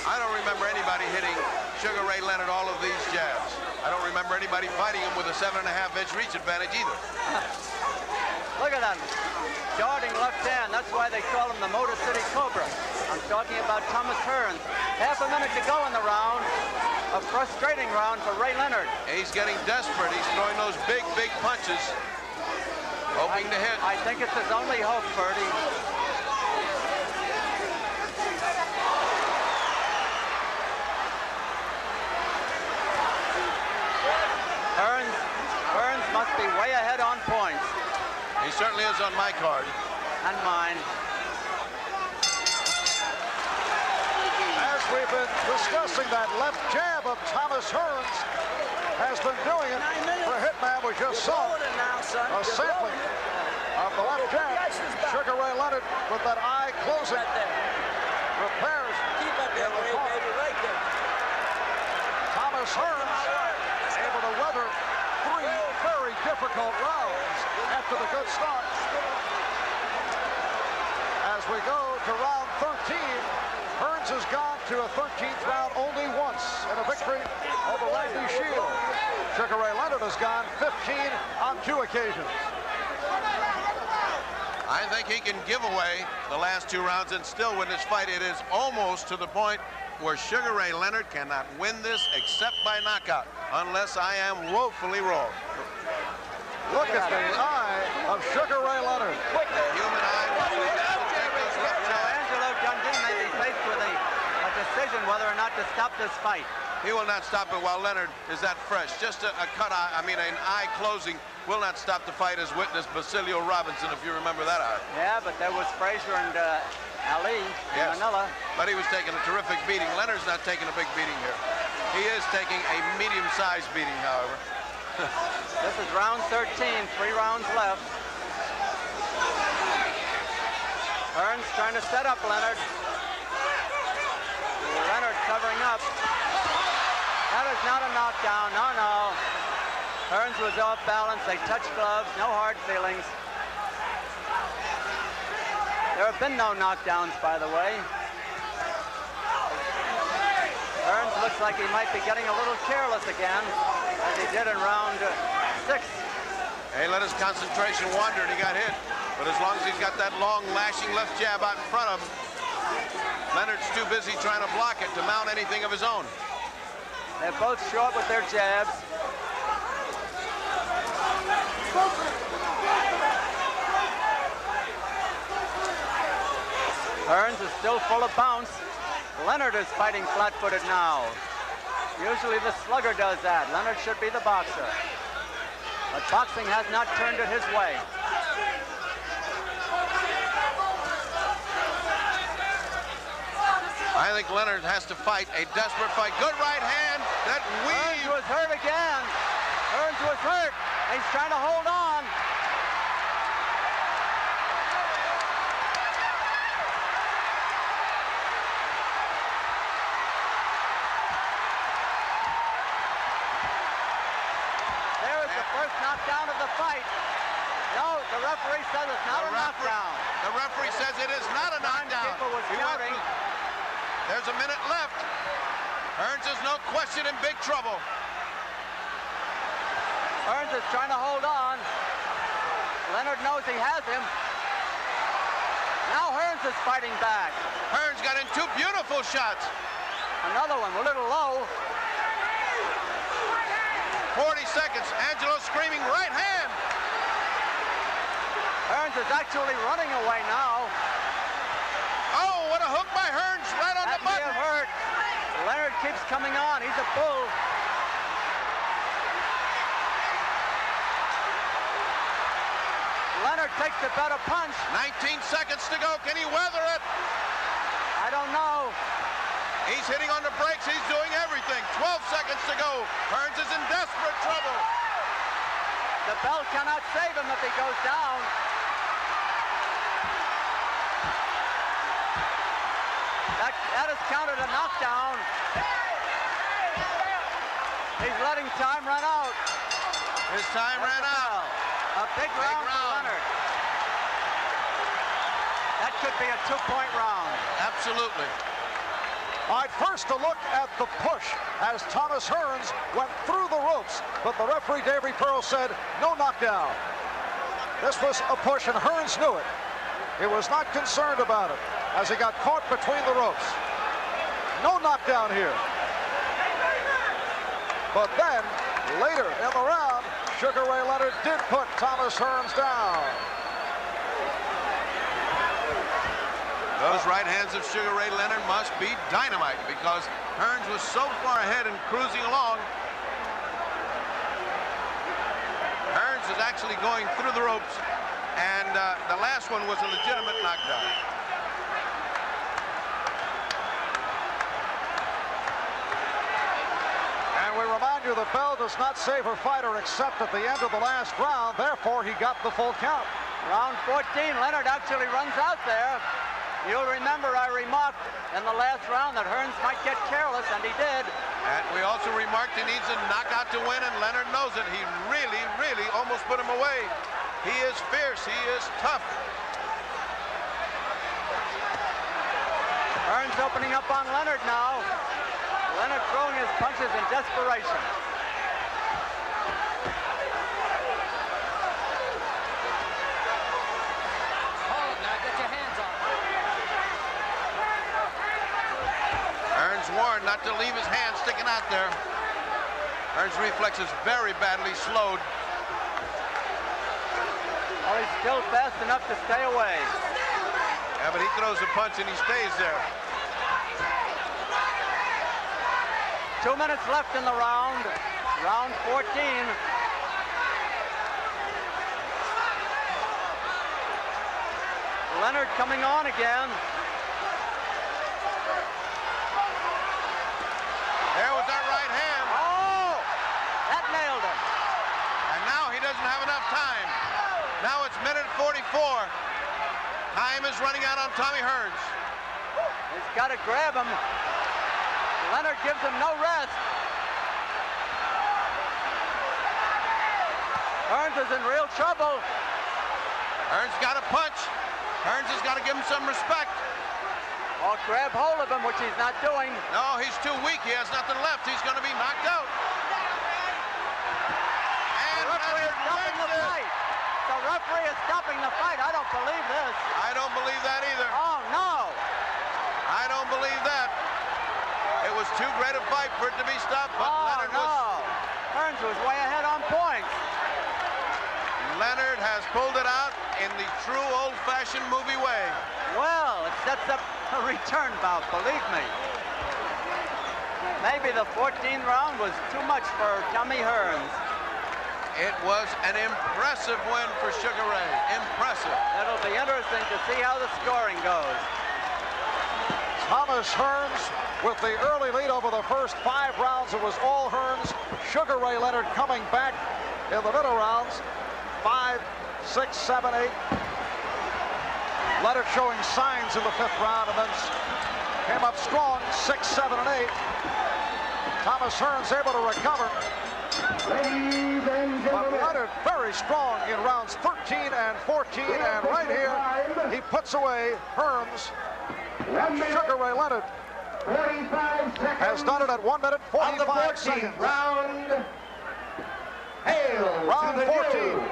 S3: I don't remember anybody hitting Sugar Ray Leonard all of these jabs. I don't remember anybody fighting him with a 7.5-inch reach advantage either.
S4: Look at that, darting left hand. That's why they call him the Motor City Cobra. I'm talking about Thomas Hearns. Half a minute to go in the round. A frustrating round for Ray Leonard.
S3: He's getting desperate. He's throwing those big, big punches, hoping to hit.
S4: I think it's his only hope, Bertie. Hearns must be way ahead on points.
S3: He certainly is on my card.
S4: And mine.
S1: As we've been discussing, that left jab of Thomas Hearns has been doing it for Hitman. We just saw a sampling of the left jab. Sugar Ray Leonard with that eye closing. Repairs in the corner. Thomas Thomas Hearns able to weather 3 very difficult rounds after the good start. As we go to round 13, Hearns has gone to a 13th round only once in a victory over Randy Shields. Sugar Ray Leonard has gone 15 on 2 occasions.
S3: I think he can give away the last 2 rounds and still win this fight. It is almost to the point where Sugar Ray Leonard cannot win this except by knockout, unless I am woefully wrong.
S1: Look at the eye of Sugar Ray Leonard.
S3: The human eye will take those left jabs.
S4: Angelo Dundee may be faced with a decision whether or not to stop this fight.
S3: He will not stop it while Leonard is that fresh. Just an eye closing will not stop the fight, as witnessed Basilio Robinson, if you remember that eye.
S4: Yeah, but there was Frazier and Ali in Manila.
S3: But he was taking a terrific beating. Leonard's not taking a big beating here. He is taking a medium-sized beating, however.
S4: This is round 13, 3 rounds left. Hearns trying to set up Leonard. Leonard covering up. That is not a knockdown, no. Hearns was off balance, they touched gloves, no hard feelings. There have been no knockdowns, by the way. Hearns looks like he might be getting a little careless again, as he did in round 6.
S3: He let his concentration wander and he got hit. But as long as he's got that long lashing left jab out in front of him, Leonard's too busy trying to block it to mount anything of his own.
S4: They're both short with their jabs. Hearns is still full of bounce. Leonard is fighting flat-footed now. Usually the slugger does that. Leonard should be the boxer. But boxing has not turned it his way.
S3: I think Leonard has to fight a desperate fight. Good right hand that
S4: Hearns
S3: weaves.
S4: was hurt again. Hearns was hurt. He's trying to hold on. There is the first knockdown of the fight. No, the referee says it's not a knockdown.
S3: The referee says it is not a knockdown.
S4: People was shouting.
S3: There's a minute left. Hearns is no question in big trouble.
S4: Hearns is trying to hold on. Leonard knows he has him. Now Hearns is fighting back.
S3: Hearns got in 2 beautiful shots.
S4: Another one, a little low.
S3: 40 seconds. Angelo screaming right hand.
S4: Hearns is actually running away now.
S3: Oh, what a hook by Hearns right on the
S4: That may
S3: button.
S4: have hurt. Leonard keeps coming on. He's a bull. Leonard takes the better punch.
S3: 19 seconds to go. Can he weather it?
S4: I don't know.
S3: He's hitting on the brakes. He's doing everything. 12 seconds to go. Hearns is in desperate trouble.
S4: The bell cannot save him if he goes down. That is counted a knockdown. He's letting time run out.
S3: His time ran out.
S4: A big round for Leonard. That could be a 2-point round.
S3: Absolutely.
S1: All right, first a look at the push as Thomas Hearns went through the ropes, but the referee, Davey Pearl, said no knockdown. This was a push, and Hearns knew it. He was not concerned about it as he got caught between the ropes. No knockdown here. But then, later in the round, Sugar Ray Leonard did put Thomas Hearns down.
S3: Those right hands of Sugar Ray Leonard must be dynamite because Hearns was so far ahead and cruising along. Hearns is actually going through the ropes, and the last one was a legitimate knockdown.
S1: And we remind you the bell does not save a fighter except at the end of the last round. Therefore, he got the full count.
S4: Round 14, Leonard actually runs out there. You'll remember I remarked in the last round that Hearns might get careless, and he did.
S3: And we also remind marked. He needs a knockout to win, and Leonard knows it. He really, really almost put him away. He is fierce. He is tough.
S4: Hearns opening up on Leonard now. Leonard throwing his punches in desperation.
S3: Hearns warned not to leave his hand sticking out there. Hearns' reflexes very badly slowed.
S4: Well, he's still fast enough to stay away.
S3: Yeah, but he throws a punch and he stays there.
S4: 2 minutes left in the round. Round 14. Leonard coming on again.
S3: There was that right hand.
S4: Oh! That nailed him.
S3: And now he doesn't have enough time. Now it's minute 44. Time is running out on Tommy Hearns.
S4: He's got to grab him. Leonard gives him no rest. Hearns is in real trouble.
S3: Hearns got a punch. Hearns has got to give him some respect.
S4: Or grab hold of him, which he's not doing.
S3: No, he's too weak. He has nothing left. He's going to be knocked out. And
S4: The referee is stopping the fight. The referee is stopping the fight. I don't believe this.
S3: I don't believe that either.
S4: Oh, no.
S3: I don't believe that. It was too great a fight for it to be stopped, but Leonard
S4: no. Hearns was way ahead on points.
S3: Leonard has pulled it out in the true old-fashioned movie way.
S4: Well, it sets up a return bout, believe me. Maybe the 14th round was too much for Tommy Hearns.
S3: It was an impressive win for Sugar Ray. Impressive.
S4: It'll be interesting to see how the scoring goes.
S1: Thomas Hearns with the early lead over the first 5 rounds. It was all Hearns. Sugar Ray Leonard coming back in the middle rounds. 5, 6, 7, 8. Leonard showing signs in the 5th round and then came up strong, 6, 7, and 8. Thomas Hearns able to recover. But Leonard very strong in rounds 13 and 14, and right here he puts away Hearns. Sugar Ray Leonard has done it at 1 minute 45 seconds.
S2: Round. Hail
S1: Round
S2: to the
S1: 14.
S2: new,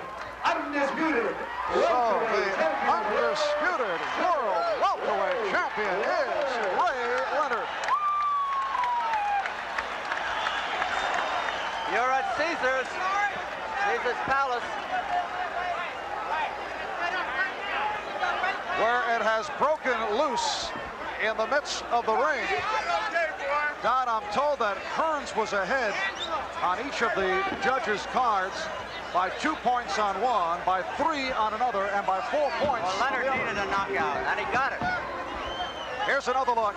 S2: undisputed.
S1: So the undisputed world welterweight champion is Ray Leonard.
S4: You're at Caesar's Palace,
S1: where it has broken loose in the midst of the ring. Don, I'm told that Hearns was ahead on each of the judges' cards by 2 points on one, by 3 on another, and by 4 points.
S4: well, Leonard needed a knockout, and he got it.
S1: Here's another look.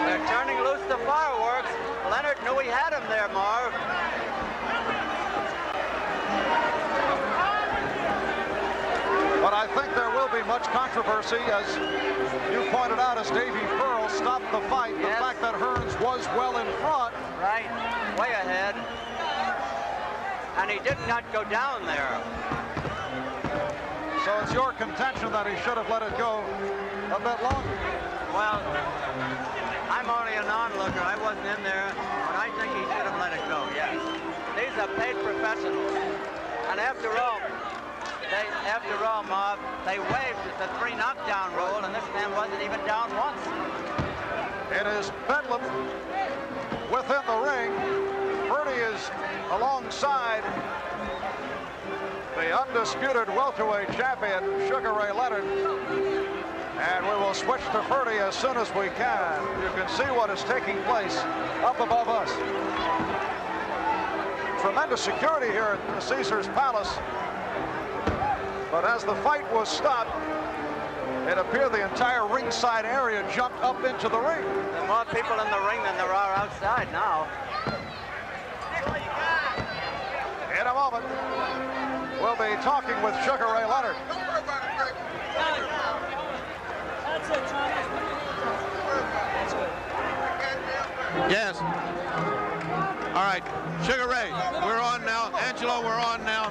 S4: They're turning loose the fireworks. Leonard knew he had him there, Marv.
S1: But I think there will be much controversy, as you pointed out, as Davey Pearl stopped the fight. The
S4: Yes.
S1: fact that Hearns was well in front.
S4: Right, way ahead. And he did not go down there.
S1: So it's your contention that he should have let it go a bit longer.
S4: Well, I'm only a non-looker. I wasn't in there, but I think he should have let it go, yes. These are paid professionals. And after all, Marv, they waived the 3 knockdown rule, and this man wasn't even down once.
S1: It is Bedlam within the ring. Purdy is alongside the undisputed welterweight champion, Sugar Ray Leonard. And we will switch to Purdy as soon as we can. You can see what is taking place up above us. Tremendous security here at the Caesar's Palace. But as the fight was stopped, it appeared the entire ringside area jumped up into the ring.
S4: There are more people in the ring than there are outside now.
S1: In a moment, we'll be talking with Sugar Ray Leonard.
S5: That's it, Thomas.
S3: Yes. All right, Sugar Ray, we're on now. Angelo, we're on now.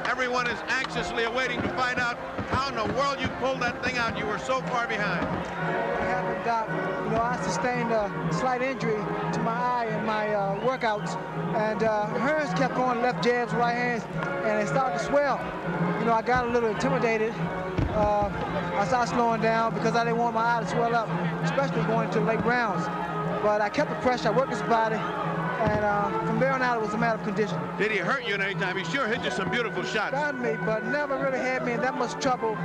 S3: Everyone is anxiously awaiting to find out how in the world you pulled that thing out. You were so far behind.
S5: What happened, Doc? You know, I sustained a slight injury to my eye in my workouts, and Hearns kept going left jabs, right hands, and it started to swell. You know, I got a little intimidated. I started slowing down because I didn't want my eye to swell up, especially going into late rounds. But I kept the pressure. I worked his body. And from there on out, it was a matter of condition.
S3: Did he hurt you at any time? He sure hit you some beautiful shots.
S5: Got me, but never really had me in that much trouble.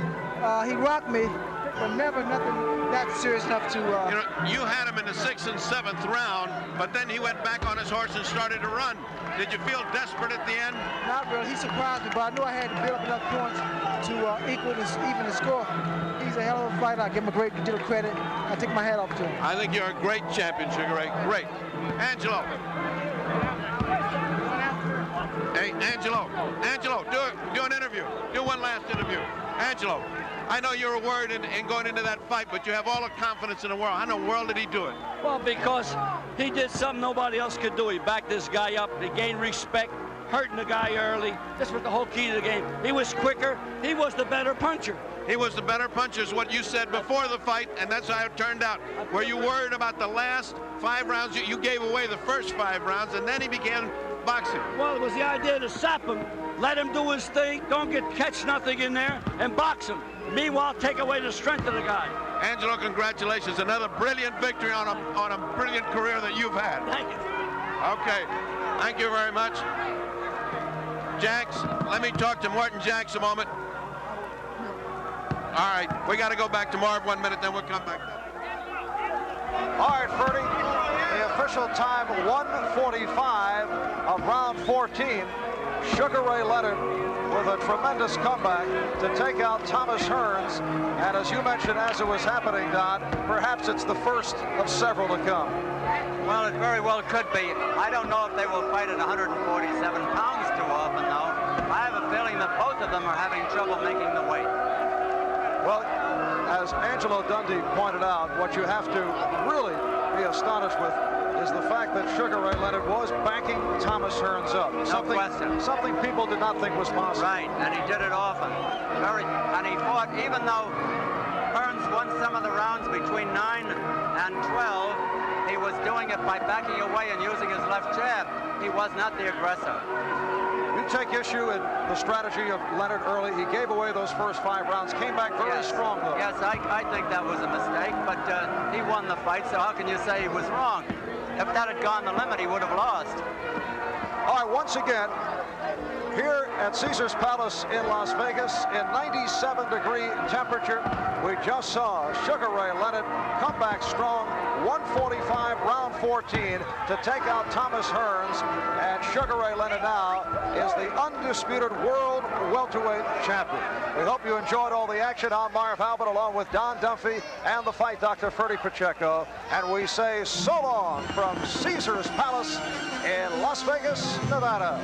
S5: He rocked me, but never nothing that serious enough to...
S3: You know, you had him in the 6th and 7th round, but then he went back on his horse and started to run. Did you feel desperate at the end?
S5: Not really. He surprised me, but I knew I had to build up enough points to even the score. He's a hell of a fighter. I give him a great deal of credit. I take my hat off to him.
S3: I think you're a great champion, Sugar Ray. Great. Angelo. Hey, Angelo, do an interview. Do one last interview. Angelo, I know you were worried in going into that fight, but you have all the confidence in the world. How in the world did he do it?
S6: Well, because he did something nobody else could do. He backed this guy up. He gained respect, hurting the guy early. This was the whole key to the game. He was quicker. He was the better puncher.
S3: He was the better puncher, is what you said before the fight, and that's how it turned out. Were you worried about the last 5 rounds? You gave away the first 5 rounds, and then he began boxing.
S6: Well, it was the idea to sap him, let him do his thing, don't catch nothing in there, and box him. Meanwhile, take away the strength of the guy.
S3: Angelo, congratulations. Another brilliant victory on a brilliant career that you've had.
S6: Thank you.
S3: Okay, thank you very much. Jax, let me talk to Martin Jax a moment. All right, we got to go back to Marv 1 minute, then we'll come back.
S1: All right, Ferdy, the official time 1:45 of round 14. Sugar Ray Leonard with a tremendous comeback to take out Thomas Hearns. And as you mentioned, as it was happening, Don, perhaps it's the first of several to come.
S4: Well, it very well could be. I don't know if they will fight at 147 pounds too often, though. I have a feeling that both of them are having trouble making the weight.
S1: Well, as Angelo Dundee pointed out, what you have to really be astonished with is the fact that Sugar Ray Leonard was backing Thomas Hearns up.
S4: No question.
S1: Something people did not think was possible.
S4: Right, and he did it often. And he fought, even though Hearns won some of the rounds between 9 and 12, he was doing it by backing away and using his left jab. He was not the aggressor.
S1: You take issue in the strategy of Leonard early. He gave away those first 5 rounds, came back very strong, though.
S4: Yes, I think that was a mistake, but he won the fight, so how can you say he was wrong? If that had gone the limit, he would have lost.
S1: All right, once again, here at Caesars Palace in Las Vegas, in 97-degree temperature, we just saw Sugar Ray Leonard come back strong, 145, round 14, to take out Thomas Hearns, and Sugar Ray Leonard now is the undisputed world welterweight champion. We hope you enjoyed all the action. I'm Marv Albert, along with Don Dunphy and the fight doctor Ferdy Pacheco, and we say so long from Caesars Palace in Las Vegas, Nevada.